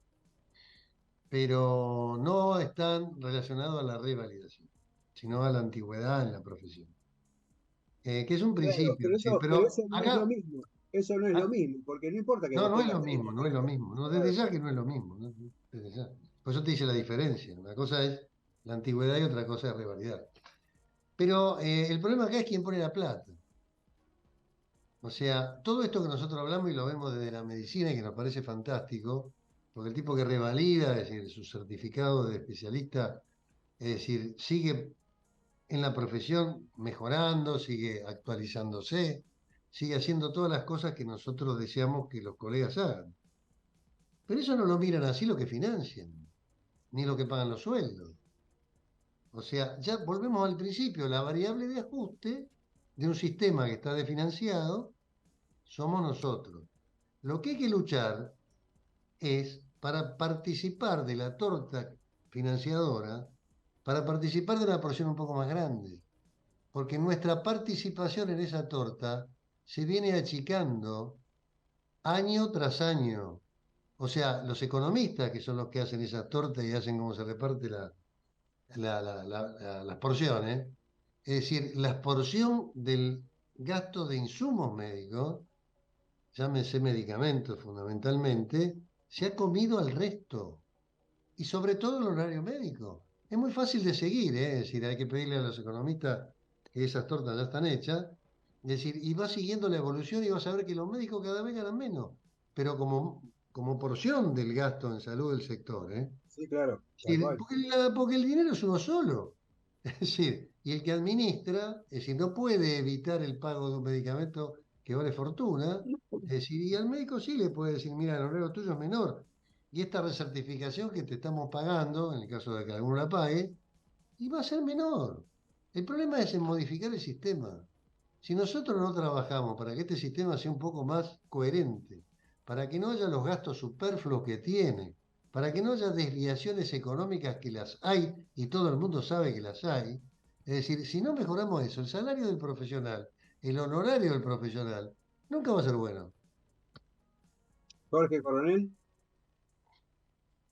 Speaker 4: pero no están relacionados a la revalidación, sino a la antigüedad en la profesión. Que es un
Speaker 2: Claro,
Speaker 4: principio, sí,
Speaker 2: pero
Speaker 4: pero
Speaker 2: eso no es lo
Speaker 4: acá,
Speaker 2: mismo. Eso no es lo mismo, porque no importa que
Speaker 4: no,
Speaker 2: vos
Speaker 4: no es
Speaker 2: tengas
Speaker 4: lo
Speaker 2: 30
Speaker 4: mismo, no es lo
Speaker 2: años.
Speaker 4: mismo, no, desde
Speaker 2: Claro,
Speaker 4: ya que no es lo mismo, ¿no? Desde ya. Por eso te dice la diferencia, una cosa es la antigüedad y otra cosa es revalidar. Pero el problema acá es quién pone la plata. O sea, todo esto que nosotros hablamos y lo vemos desde la medicina y que nos parece fantástico, porque el tipo que revalida, es decir, su certificado de especialista, es decir, sigue en la profesión mejorando, sigue actualizándose, sigue haciendo todas las cosas que nosotros deseamos que los colegas hagan. Pero eso no lo miran así lo que financian, ni lo que pagan los sueldos. O sea, ya volvemos al principio, la variable de ajuste de un sistema que está desfinanciado somos nosotros. Lo que hay que luchar es para participar de la torta financiadora, para participar de una porción un poco más grande, porque nuestra participación en esa torta se viene achicando año tras año. O sea, los economistas, que son los que hacen esa torta y hacen cómo se reparte las porciones, es decir, la porción del gasto de insumos médicos, llámese medicamentos fundamentalmente, se ha comido al resto, y sobre todo el horario médico. Es muy fácil de seguir, ¿eh? Es decir, hay que pedirle a los economistas que esas tortas ya están hechas, es decir, y vas siguiendo la evolución y vas a ver que los médicos cada vez ganan menos, pero como porción del gasto en salud del sector, ¿eh?
Speaker 2: sí, claro,
Speaker 4: Es
Speaker 2: tal
Speaker 4: decir,
Speaker 2: cual.
Speaker 4: porque el dinero es uno solo. Es decir, y el que administra, es decir, no puede evitar el pago de un medicamento que vale fortuna, es decir, y al médico sí le puede decir, mira, el honorario tuyo es menor, y esta recertificación que te estamos pagando, en el caso de que alguno la pague, y va a ser menor. El problema es en modificar el sistema. Si nosotros no trabajamos para que este sistema sea un poco más coherente, para que no haya los gastos superfluos que tiene, para que no haya desviaciones económicas que las hay y todo el mundo sabe que las hay, es decir, si no mejoramos eso, el salario del profesional, el honorario del profesional, nunca va a ser bueno.
Speaker 2: Jorge Coronel.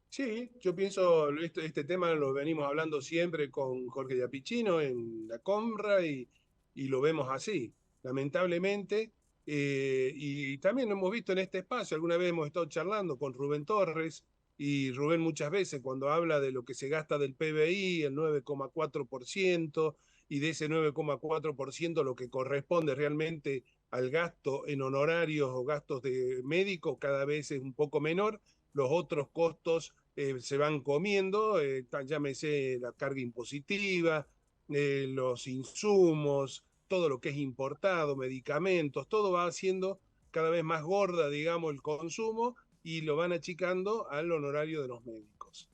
Speaker 3: Sí, yo pienso, este tema lo venimos hablando siempre con Jorge Giappichino en la Comra y lo vemos así, lamentablemente. Y también lo hemos visto en este espacio, alguna vez hemos estado charlando con Rubén Torres y Rubén muchas veces cuando habla de lo que se gasta del PBI, el 9,4%, y de ese 9,4% lo que corresponde realmente al gasto en honorarios o gastos de médicos cada vez es un poco menor, los otros costos se van comiendo, llámese la carga impositiva, los insumos, todo lo que es importado, medicamentos, todo va haciendo cada vez más gorda, digamos, el consumo y lo van achicando al honorario de los médicos.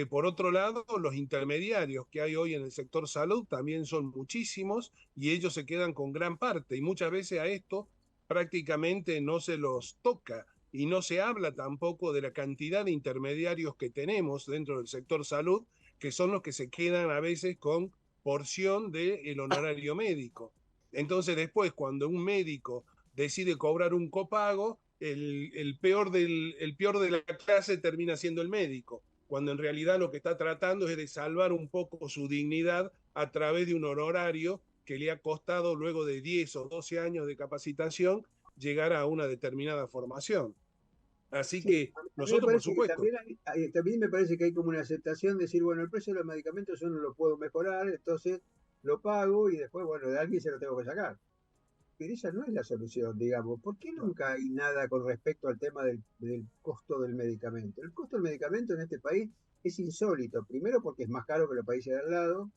Speaker 3: Por otro lado, los intermediarios que hay hoy en el sector salud también son muchísimos y ellos se quedan con gran parte y muchas veces a esto prácticamente no se los toca y no se habla tampoco de la cantidad de intermediarios que tenemos dentro del sector salud, que son los que se quedan a veces con porción del honorario médico. Entonces después, cuando un médico decide cobrar un copago, el peor de la clase termina siendo el médico, cuando en realidad lo que está tratando es de salvar un poco su dignidad a través de un honorario que le ha costado luego de 10 o 12 años de capacitación llegar a una determinada formación. Así
Speaker 2: Sí,
Speaker 3: que
Speaker 2: a mí me
Speaker 3: nosotros, por
Speaker 2: parece que
Speaker 3: supuesto,
Speaker 2: también me parece que hay como una aceptación de decir, bueno, el precio de los medicamentos yo no lo puedo mejorar, entonces lo pago y después, bueno, de alguien se lo tengo que sacar. Pero esa no es la solución, digamos. ¿Por qué
Speaker 3: no,
Speaker 2: nunca hay nada con respecto al tema del costo del medicamento? El costo del medicamento en este país es insólito. Primero porque es más caro que los países de al lado.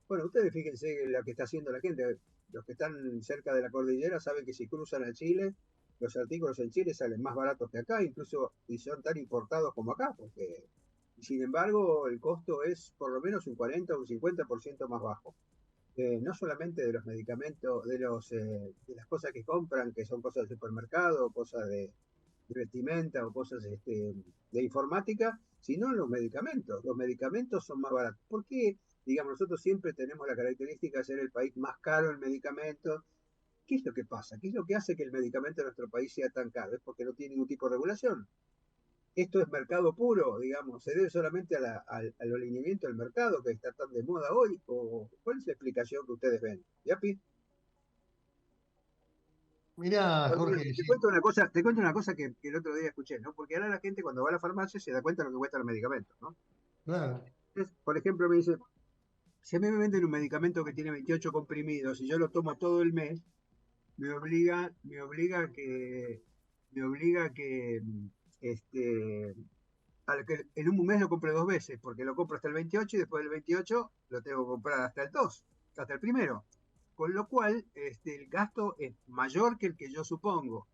Speaker 2: Bueno, ustedes fíjense en lo que está haciendo la gente. Los que están cerca de la cordillera saben que si cruzan a Chile, los artículos en Chile salen más baratos que acá, incluso y son tan importados como acá, porque sin embargo el costo es por lo menos un 40 o un 50% más bajo. No solamente de los medicamentos, de las cosas que compran, que son cosas de supermercado, cosas de vestimenta o cosas de informática, sino los medicamentos. Los medicamentos son más baratos. ¿Por qué? Digamos, nosotros siempre tenemos la característica de ser el país más caro en medicamentos. ¿Qué es lo que pasa? ¿Qué es lo que hace que el medicamento de nuestro país sea tan caro? Es porque no tiene ningún tipo de regulación. Esto es mercado puro, digamos, se debe solamente al alineamiento del mercado que está tan de moda hoy, o ¿cuál es la explicación que ustedes ven? ¿Yapi?
Speaker 4: Mirá,
Speaker 2: Porque
Speaker 4: Jorge,
Speaker 2: te cuento una cosa que el otro día escuché, ¿no? Porque ahora la gente cuando va a la farmacia se da cuenta de lo que cuestan los medicamentos, ¿no?
Speaker 4: claro.
Speaker 2: Entonces, por ejemplo, me dice, si a mí me venden un medicamento que tiene 28 comprimidos y yo lo tomo todo el mes, me obliga que, me obliga que, este, que en un mes lo compre dos veces, porque lo compro hasta el 28 y después del 28 lo tengo que comprar hasta el 2, hasta el primero. Con lo cual, el gasto es mayor que el que yo supongo.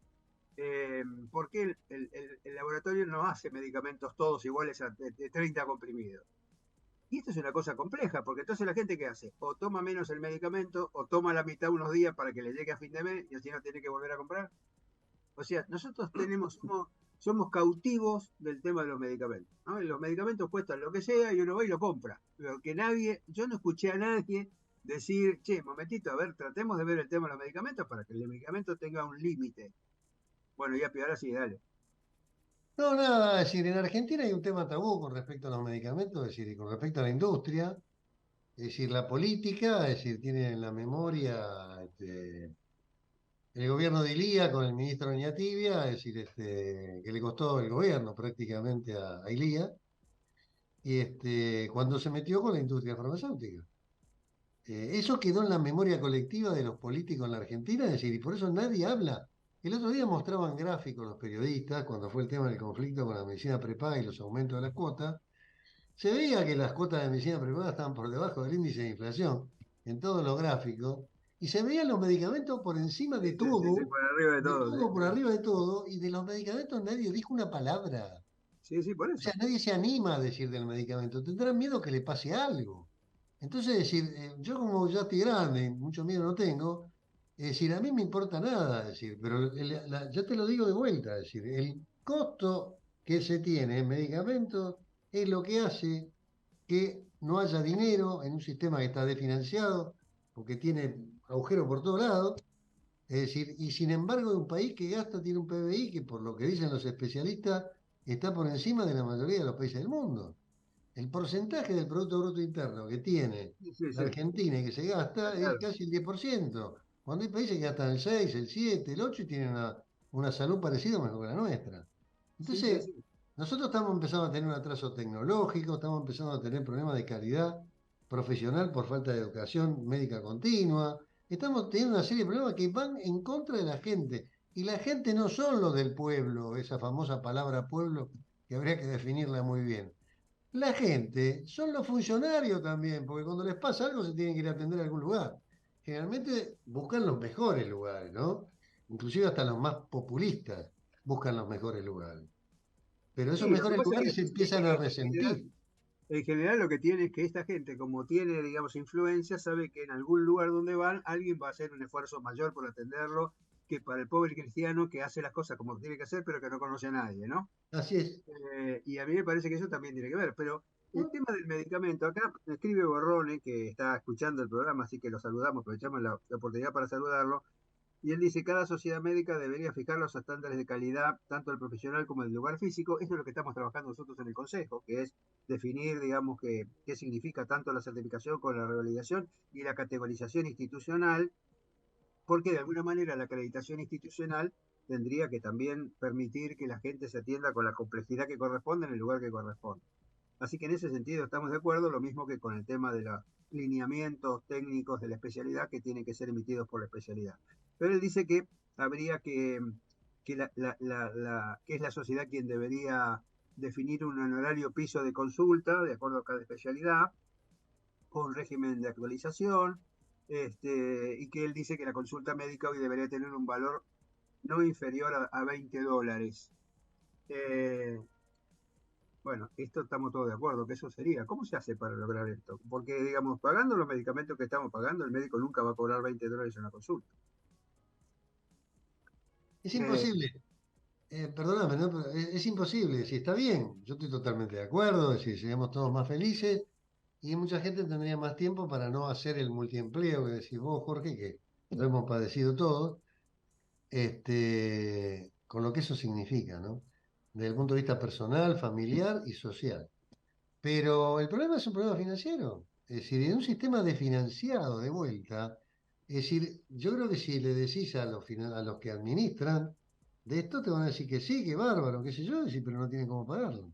Speaker 2: Porque el laboratorio no hace medicamentos todos iguales de 30 comprimidos. Y esto es una cosa compleja, porque entonces la gente ¿qué hace? O toma menos el medicamento, o toma la mitad unos días para que le llegue a fin de mes y así no tiene que volver a comprar. O sea, nosotros somos cautivos del tema de los medicamentos, ¿no? Los medicamentos cuestan lo que sea y uno va y lo compra. Pero que yo no escuché a nadie decir, che, momentito, a ver, tratemos de ver el tema de los medicamentos para que el medicamento tenga un límite. Bueno, ya, ahora sí, dale.
Speaker 4: No, nada, es decir, en Argentina hay un tema tabú con respecto a los medicamentos, es decir, y con respecto a la industria, es decir, la política, es decir, tiene en la memoria el gobierno de Ilía con el ministro Oñatibia, es decir, que le costó el gobierno prácticamente a Ilía, y cuando se metió con la industria farmacéutica. Eso quedó en la memoria colectiva de los políticos en la Argentina, es decir, y por eso nadie habla. El otro día mostraban gráficos los periodistas, cuando fue el tema del conflicto con la medicina prepaga y los aumentos de las cuotas, se veía que las cuotas de medicina prepaga estaban por debajo del índice de inflación en todos los gráficos, y se veían los medicamentos por encima
Speaker 2: Sí, sí, por arriba de
Speaker 4: de
Speaker 2: todo, sí.
Speaker 4: todo por arriba de todo, y de los medicamentos nadie dijo una palabra.
Speaker 2: Sí, sí, por
Speaker 4: O sea,
Speaker 2: eso.
Speaker 4: nadie se anima a decir del medicamento. Tendrán miedo que le pase algo. Entonces, es decir, yo como ya estoy grande, mucho miedo no tengo, es decir, a mí me importa nada, es decir, pero ya te lo digo de vuelta, es decir, el costo que se tiene en medicamentos es lo que hace que no haya dinero en un sistema que está desfinanciado, porque tiene agujeros por todos lados, es decir, y sin embargo, un país que gasta tiene un PBI que, por lo que dicen los especialistas, está por encima de la mayoría de los países del mundo. El porcentaje del Producto Bruto Interno que tiene
Speaker 2: Sí, sí,
Speaker 4: la
Speaker 2: sí,
Speaker 4: Argentina y que se gasta es
Speaker 2: claro.
Speaker 4: casi el 10%, cuando hay países que gastan el 6, el 7, el 8 y tienen una salud parecida o mejor que la nuestra.
Speaker 2: Sí, sí,
Speaker 4: Entonces,
Speaker 2: sí.
Speaker 4: nosotros estamos empezando a tener un atraso tecnológico, estamos empezando a tener problemas de calidad profesional por falta de educación médica continua, estamos teniendo una serie de problemas que van en contra de la gente. Y la gente no son los del pueblo, esa famosa palabra pueblo que habría que definirla muy bien. La gente son los funcionarios también, porque cuando les pasa algo se tienen que ir a atender a algún lugar. Generalmente buscan los mejores lugares, ¿no? Inclusive hasta los más populistas buscan los mejores lugares. Pero esos
Speaker 2: Sí, lo que
Speaker 4: mejores
Speaker 2: pasa
Speaker 4: lugares se
Speaker 2: es
Speaker 4: empiezan a
Speaker 2: que
Speaker 4: resentir.
Speaker 2: en general lo que tiene es que esta gente, como tiene, digamos, influencia, sabe que en algún lugar donde van, alguien va a hacer un esfuerzo mayor por atenderlo que para el pobre cristiano que hace las cosas como tiene que hacer, pero que no conoce a nadie, ¿no?
Speaker 4: Así es.
Speaker 2: Y a mí me parece que eso también tiene que ver. Pero el
Speaker 4: ¿No?
Speaker 2: tema del medicamento, acá me escribe Borrone, que está escuchando el programa, así que lo saludamos, aprovechamos la oportunidad para saludarlo. Y él dice, cada sociedad médica debería fijar los estándares de calidad, tanto del profesional como del lugar físico. Eso es lo que estamos trabajando nosotros en el Consejo, que es definir, digamos, qué significa tanto la certificación como la revalidación y la categorización institucional, porque de alguna manera la acreditación institucional tendría que también permitir que la gente se atienda con la complejidad que corresponde en el lugar que corresponde. Así que en ese sentido estamos de acuerdo, lo mismo que con el tema de los lineamientos técnicos de la especialidad que tienen que ser emitidos por la especialidad. Pero él dice que habría que es la sociedad quien debería definir un honorario piso de consulta de acuerdo a cada especialidad, con un régimen de actualización, y que él dice que la consulta médica hoy debería tener un valor no inferior a $20. Eh, bueno, esto estamos todos de acuerdo, que eso sería. ¿Cómo se hace para lograr esto? Porque, digamos, pagando los medicamentos que estamos pagando, el médico nunca va a cobrar $20 en una consulta.
Speaker 4: Es
Speaker 2: Eh,
Speaker 4: imposible. Perdóname, ¿no? Pero es imposible. Si está bien, yo estoy totalmente de acuerdo, si seríamos todos más felices y mucha gente tendría más tiempo para no hacer el multiempleo que decís vos, Jorge, que lo hemos padecido todos, con lo que eso significa, ¿no? Desde el punto de vista personal, familiar y social. Pero el problema es un problema financiero. Es decir, en un sistema desfinanciado de vuelta, es decir, yo creo que si le decís a los que administran de esto, te van a decir que sí, que bárbaro, qué sé yo, decir, pero no tienen cómo pagarlo.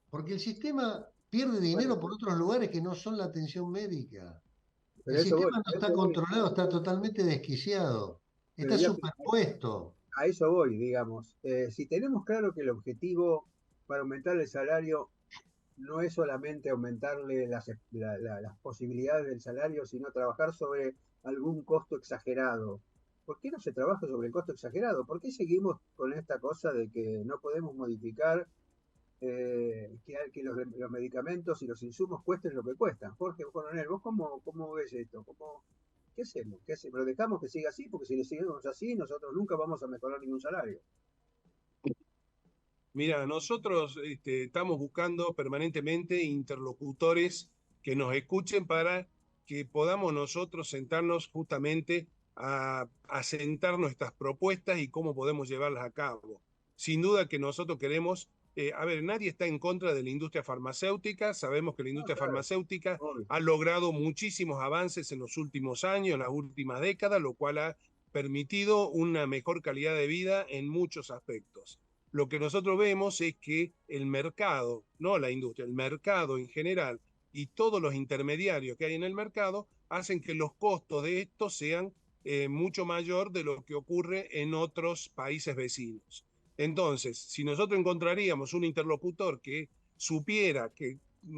Speaker 4: Porque el sistema pierde
Speaker 2: bueno,
Speaker 4: dinero por otros lugares que no son la atención médica. El
Speaker 2: pero eso voy,
Speaker 4: sistema no
Speaker 2: a
Speaker 4: está
Speaker 2: eso voy.
Speaker 4: controlado, está totalmente desquiciado,
Speaker 2: Pero
Speaker 4: está
Speaker 2: ya
Speaker 4: superpuesto.
Speaker 2: a eso voy, digamos. Si tenemos claro que el objetivo para aumentar el salario no es solamente aumentarle las posibilidades del salario, sino trabajar sobre algún costo exagerado. ¿Por qué no se trabaja sobre el costo exagerado? ¿Por qué seguimos con esta cosa de que no podemos modificar que los medicamentos y los insumos cuesten lo que cuestan? Jorge Coronel, ¿vos cómo ves esto? ¿Qué hacemos? ¿Qué hacemos? ¿Lo dejamos que siga así? Porque si lo seguimos así, nosotros nunca vamos a mejorar ningún salario.
Speaker 3: Mira, nosotros estamos buscando permanentemente interlocutores que nos escuchen para que podamos nosotros sentarnos justamente a sentar nuestras propuestas y cómo podemos llevarlas a cabo. Sin duda que nosotros queremos, a ver, nadie está en contra de la industria farmacéutica, sabemos que la
Speaker 2: No,
Speaker 3: industria
Speaker 2: claro,
Speaker 3: farmacéutica
Speaker 2: obvio.
Speaker 3: ha logrado muchísimos avances en los últimos años, en las últimas décadas, lo cual ha permitido una mejor calidad de vida en muchos aspectos. Lo que nosotros vemos es que el mercado, no la industria, el mercado en general y todos los intermediarios que hay en el mercado hacen que los costos de esto sean mucho mayor de lo que ocurre en otros países vecinos. Entonces, si nosotros encontraríamos un interlocutor que supiera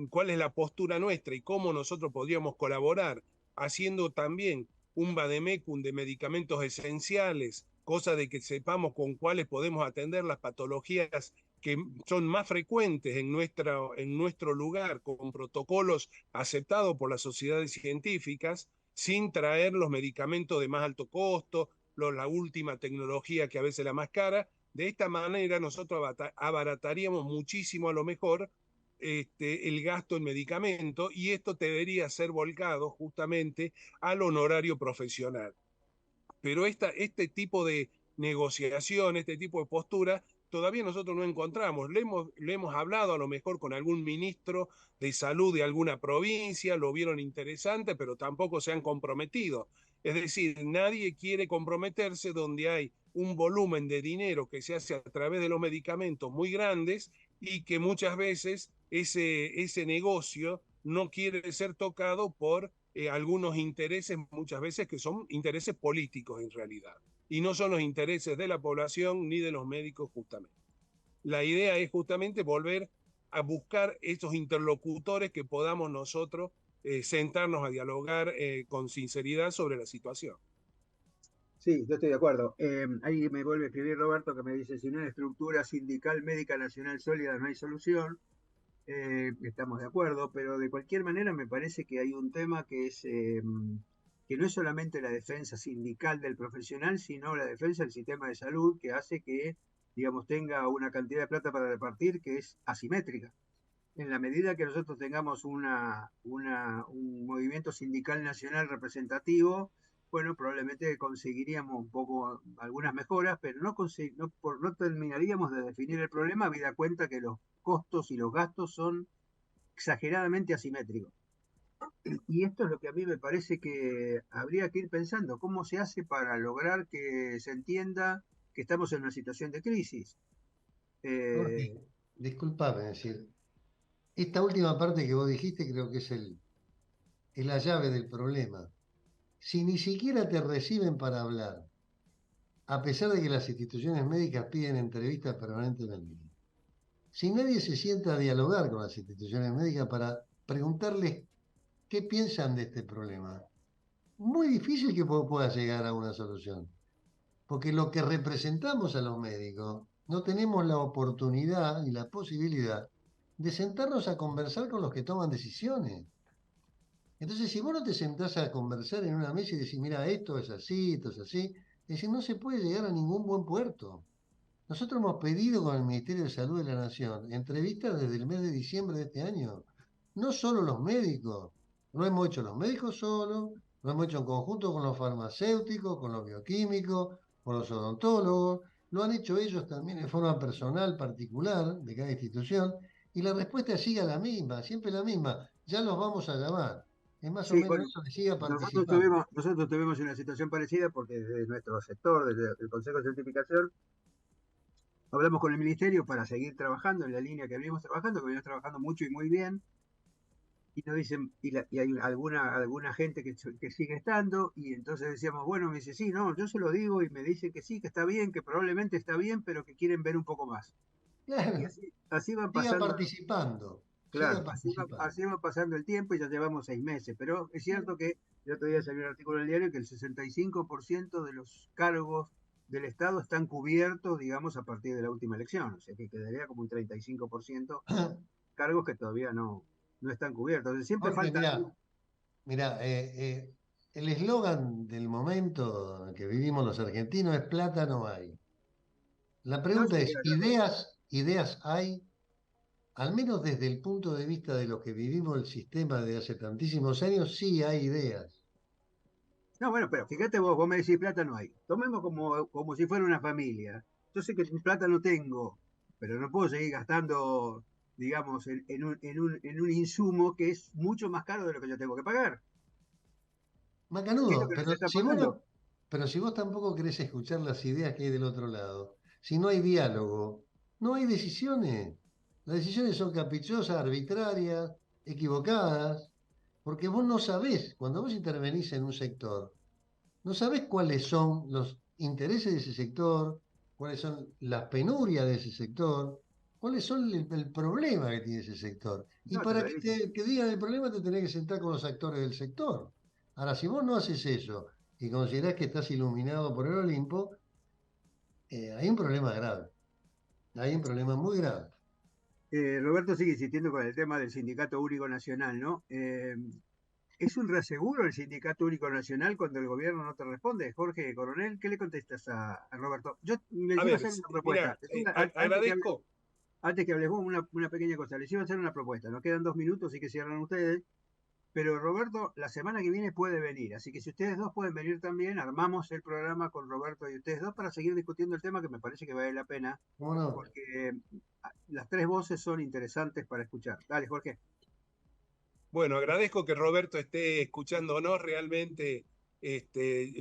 Speaker 3: cuál es la postura nuestra y cómo nosotros podríamos colaborar haciendo también un vademecum de medicamentos esenciales, cosa de que sepamos con cuáles podemos atender las patologías que son más frecuentes en nuestro lugar, con protocolos aceptados por las sociedades científicas, sin traer los medicamentos de más alto costo, la última tecnología que a veces es la más cara. De esta manera nosotros abarataríamos muchísimo a lo mejor el gasto en medicamentos, y esto debería ser volcado justamente al honorario profesional. Pero este tipo de negociación, este tipo de postura, todavía nosotros no encontramos. Le hemos hablado a lo mejor con algún ministro de salud de alguna provincia, lo vieron interesante, pero tampoco se han comprometido. Es decir, nadie quiere comprometerse donde hay un volumen de dinero que se hace a través de los medicamentos muy grandes, y que muchas veces ese negocio no quiere ser tocado por algunos intereses, muchas veces que son intereses políticos en realidad, y no son los intereses de la población ni de los médicos justamente. La idea es justamente volver a buscar estos interlocutores que podamos nosotros sentarnos a dialogar con sinceridad sobre la situación.
Speaker 2: Sí, yo estoy de acuerdo. Ahí me vuelve a escribir Roberto, que me dice, si no hay estructura sindical médica nacional sólida no hay solución. Estamos de acuerdo, pero de cualquier manera me parece que hay un tema que es que no es solamente la defensa sindical del profesional, sino la defensa del sistema de salud, que hace que, digamos, tenga una cantidad de plata para repartir que es asimétrica. En la medida que nosotros tengamos un movimiento sindical nacional representativo, bueno, probablemente conseguiríamos un poco algunas mejoras, pero no terminaríamos de definir el problema, habida cuenta que los costos y los gastos son exageradamente asimétricos. Y esto es lo que a mí me parece que habría que ir pensando, cómo se hace para lograr que se entienda que estamos en una situación de crisis.
Speaker 4: Jorge, disculpame, es decir, esta última parte que vos dijiste creo que es la llave del problema. Si ni siquiera te reciben para hablar, a pesar de que las instituciones médicas piden entrevistas permanentemente, si nadie se sienta a dialogar con las instituciones médicas para preguntarles qué piensan de este problema, muy difícil que pueda llegar a una solución. Porque lo que representamos a los médicos, no tenemos la oportunidad y la posibilidad de sentarnos a conversar con los que toman decisiones. Entonces, si vos no te sentás a conversar en una mesa y decís, mira, esto es así, es decir, no se puede llegar a ningún buen puerto. Nosotros hemos pedido con el Ministerio de Salud de la Nación entrevistas desde el mes de diciembre de este año. No solo los médicos, lo hemos hecho los médicos solos, lo hemos hecho en conjunto con los farmacéuticos, con los bioquímicos, con los odontólogos, lo han hecho ellos también en forma personal, particular, de cada institución, y la respuesta sigue la misma, siempre la misma, ya los vamos a llamar. Es más o
Speaker 2: Sí,
Speaker 4: menos
Speaker 2: bueno,
Speaker 4: eso que siga
Speaker 2: nosotros
Speaker 4: participando.
Speaker 2: tuvimos una situación parecida porque desde nuestro sector, desde el Consejo de Certificación, hablamos con el Ministerio para seguir trabajando en la línea que venimos trabajando mucho y muy bien, y nos dicen, y hay alguna gente que sigue estando, y entonces decíamos, bueno, me dice, sí, no, yo se lo digo, y me dicen que sí, que está bien, que probablemente está bien, pero que quieren ver un poco más. Y
Speaker 4: Claro,
Speaker 2: así van
Speaker 4: siga
Speaker 2: pasando.
Speaker 4: participando, siga
Speaker 2: Claro,
Speaker 4: participando.
Speaker 2: así va pasando el tiempo y ya llevamos 6 meses, pero es cierto que el otro día salió un artículo en el diario que el 65% de los cargos del Estado están cubiertos, digamos, a partir de la última elección, o sea que quedaría como un 35% cargos que todavía no están cubiertos. Entonces, siempre
Speaker 4: Jorge,
Speaker 2: falta...
Speaker 4: mira, el eslogan del momento que vivimos los argentinos es plata no hay. La
Speaker 2: No,
Speaker 4: pregunta
Speaker 2: sí,
Speaker 4: es, ¿ideas hay? Al menos desde el punto de vista de los que vivimos el sistema de hace tantísimos años, sí hay ideas.
Speaker 2: no, bueno, pero fíjate vos me decís plata no hay. Tomemos como si fuera una familia. Yo sé que plata no tengo, pero no puedo seguir gastando, digamos, en un insumo que es mucho más caro de lo que yo tengo que pagar. ¿Qué es lo
Speaker 4: Macanudo,
Speaker 2: que nos está pasando?
Speaker 4: pero si vos tampoco querés escuchar las ideas que hay del otro lado, si no hay diálogo, no hay decisiones. Las decisiones son caprichosas, arbitrarias, equivocadas, porque vos no sabés, cuando vos intervenís en un sector, no sabés cuáles son los intereses de ese sector, cuáles son las penurias de ese sector, cuáles son el problema que tiene ese sector. Y
Speaker 2: No, te
Speaker 4: para
Speaker 2: lo
Speaker 4: que
Speaker 2: dicen.
Speaker 4: te digan el problema te tenés que sentar con los actores del sector. Ahora, si vos no haces eso y considerás que estás iluminado por el Olimpo, hay un problema grave. Hay un problema muy grave.
Speaker 2: Roberto sigue insistiendo con el tema del Sindicato Único Nacional, ¿no? ¿Es un reaseguro el Sindicato Único Nacional cuando el gobierno no te responde? Jorge Coronel, ¿qué le contestas a Roberto? Yo les iba a hacer una propuesta.
Speaker 3: Agradezco.
Speaker 2: Antes que hables vos, una pequeña cosa. Les iba a hacer una propuesta. Nos quedan 2 minutos y que cierran ustedes. Pero Roberto, la semana que viene puede venir. Así que si ustedes dos pueden venir también, armamos el programa con Roberto y ustedes dos para seguir discutiendo el tema que me parece que vale la pena.
Speaker 4: ¿Cómo no?
Speaker 2: Porque las 3 voces son interesantes para escuchar. Dale, Jorge.
Speaker 3: Bueno, agradezco que Roberto esté escuchándonos realmente.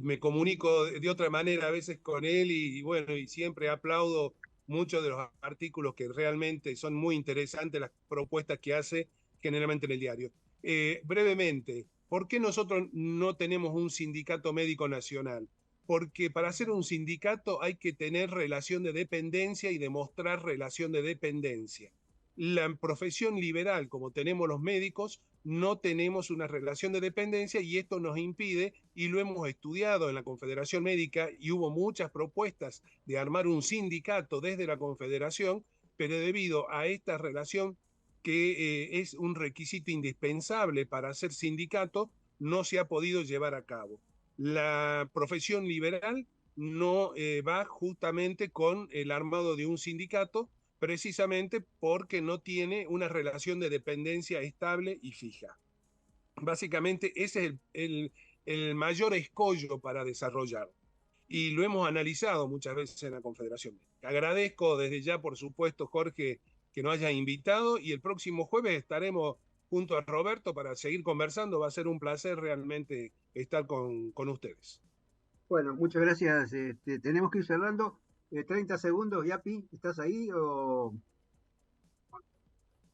Speaker 3: Me comunico de otra manera a veces con él y bueno, y siempre aplaudo muchos de los artículos que realmente son muy interesantes, las propuestas que hace generalmente en el diario. Brevemente, ¿por qué nosotros no tenemos un sindicato médico nacional? Porque para hacer un sindicato hay que tener relación de dependencia y demostrar relación de dependencia. La profesión liberal, como tenemos los médicos, no tenemos una relación de dependencia y esto nos impide, y lo hemos estudiado en la Confederación Médica y hubo muchas propuestas de armar un sindicato desde la Confederación, pero debido a esta relación que es un requisito indispensable para ser sindicato, no se ha podido llevar a cabo. La profesión liberal no va justamente con el armado de un sindicato, precisamente porque no tiene una relación de dependencia estable y fija. Básicamente ese es el mayor escollo para desarrollar. Y lo hemos analizado muchas veces en la Confederación. Agradezco desde ya, por supuesto, Jorge, que nos haya invitado y el próximo jueves estaremos junto a Roberto para seguir conversando. Va a ser un placer realmente estar con ustedes.
Speaker 2: Bueno, muchas gracias. Tenemos que ir cerrando. 30 segundos, Yapi, ¿estás ahí o...?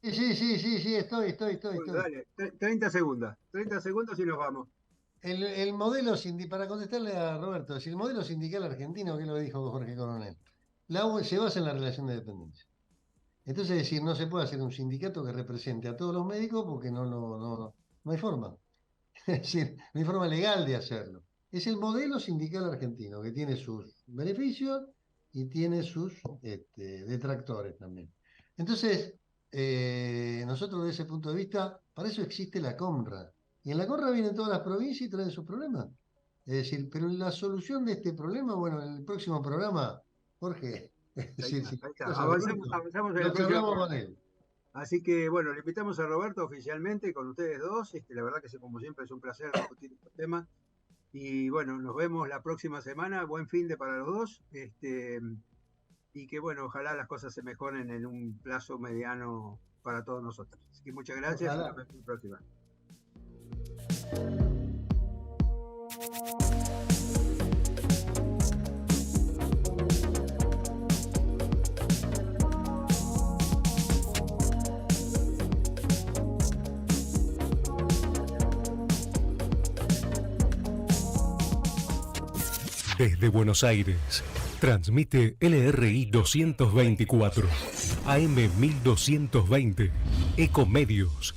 Speaker 4: Sí, estoy.
Speaker 2: Bueno, dale, 30 segundos. 30 segundos y nos vamos.
Speaker 4: El modelo para contestarle a Roberto, el modelo sindical argentino, que lo dijo Jorge Coronel, se basa en la relación de dependencia. Entonces, es decir, no se puede hacer un sindicato que represente a todos los médicos porque no hay forma. Es decir, no hay forma legal de hacerlo. Es el modelo sindical argentino que tiene sus beneficios y tiene sus detractores también. Entonces, nosotros desde ese punto de vista, para eso existe la CONRA. Y en la CONRA vienen todas las provincias y traen sus problemas. Es decir, pero la solución de este problema, bueno, en el próximo programa, Jorge,
Speaker 2: avanzamos en el próximo con él. Así que, bueno, le invitamos a Roberto oficialmente con ustedes dos. La verdad que como siempre es un placer discutir este tema. Y bueno, nos vemos la próxima semana. Buen fin de para los dos. Y que bueno, ojalá las cosas se mejoren en un plazo mediano para todos nosotros. Así que muchas gracias.
Speaker 4: Ojalá.
Speaker 2: Y nos vemos la próxima.
Speaker 5: Desde Buenos Aires, transmite LRI 224, AM 1220, Ecomedios.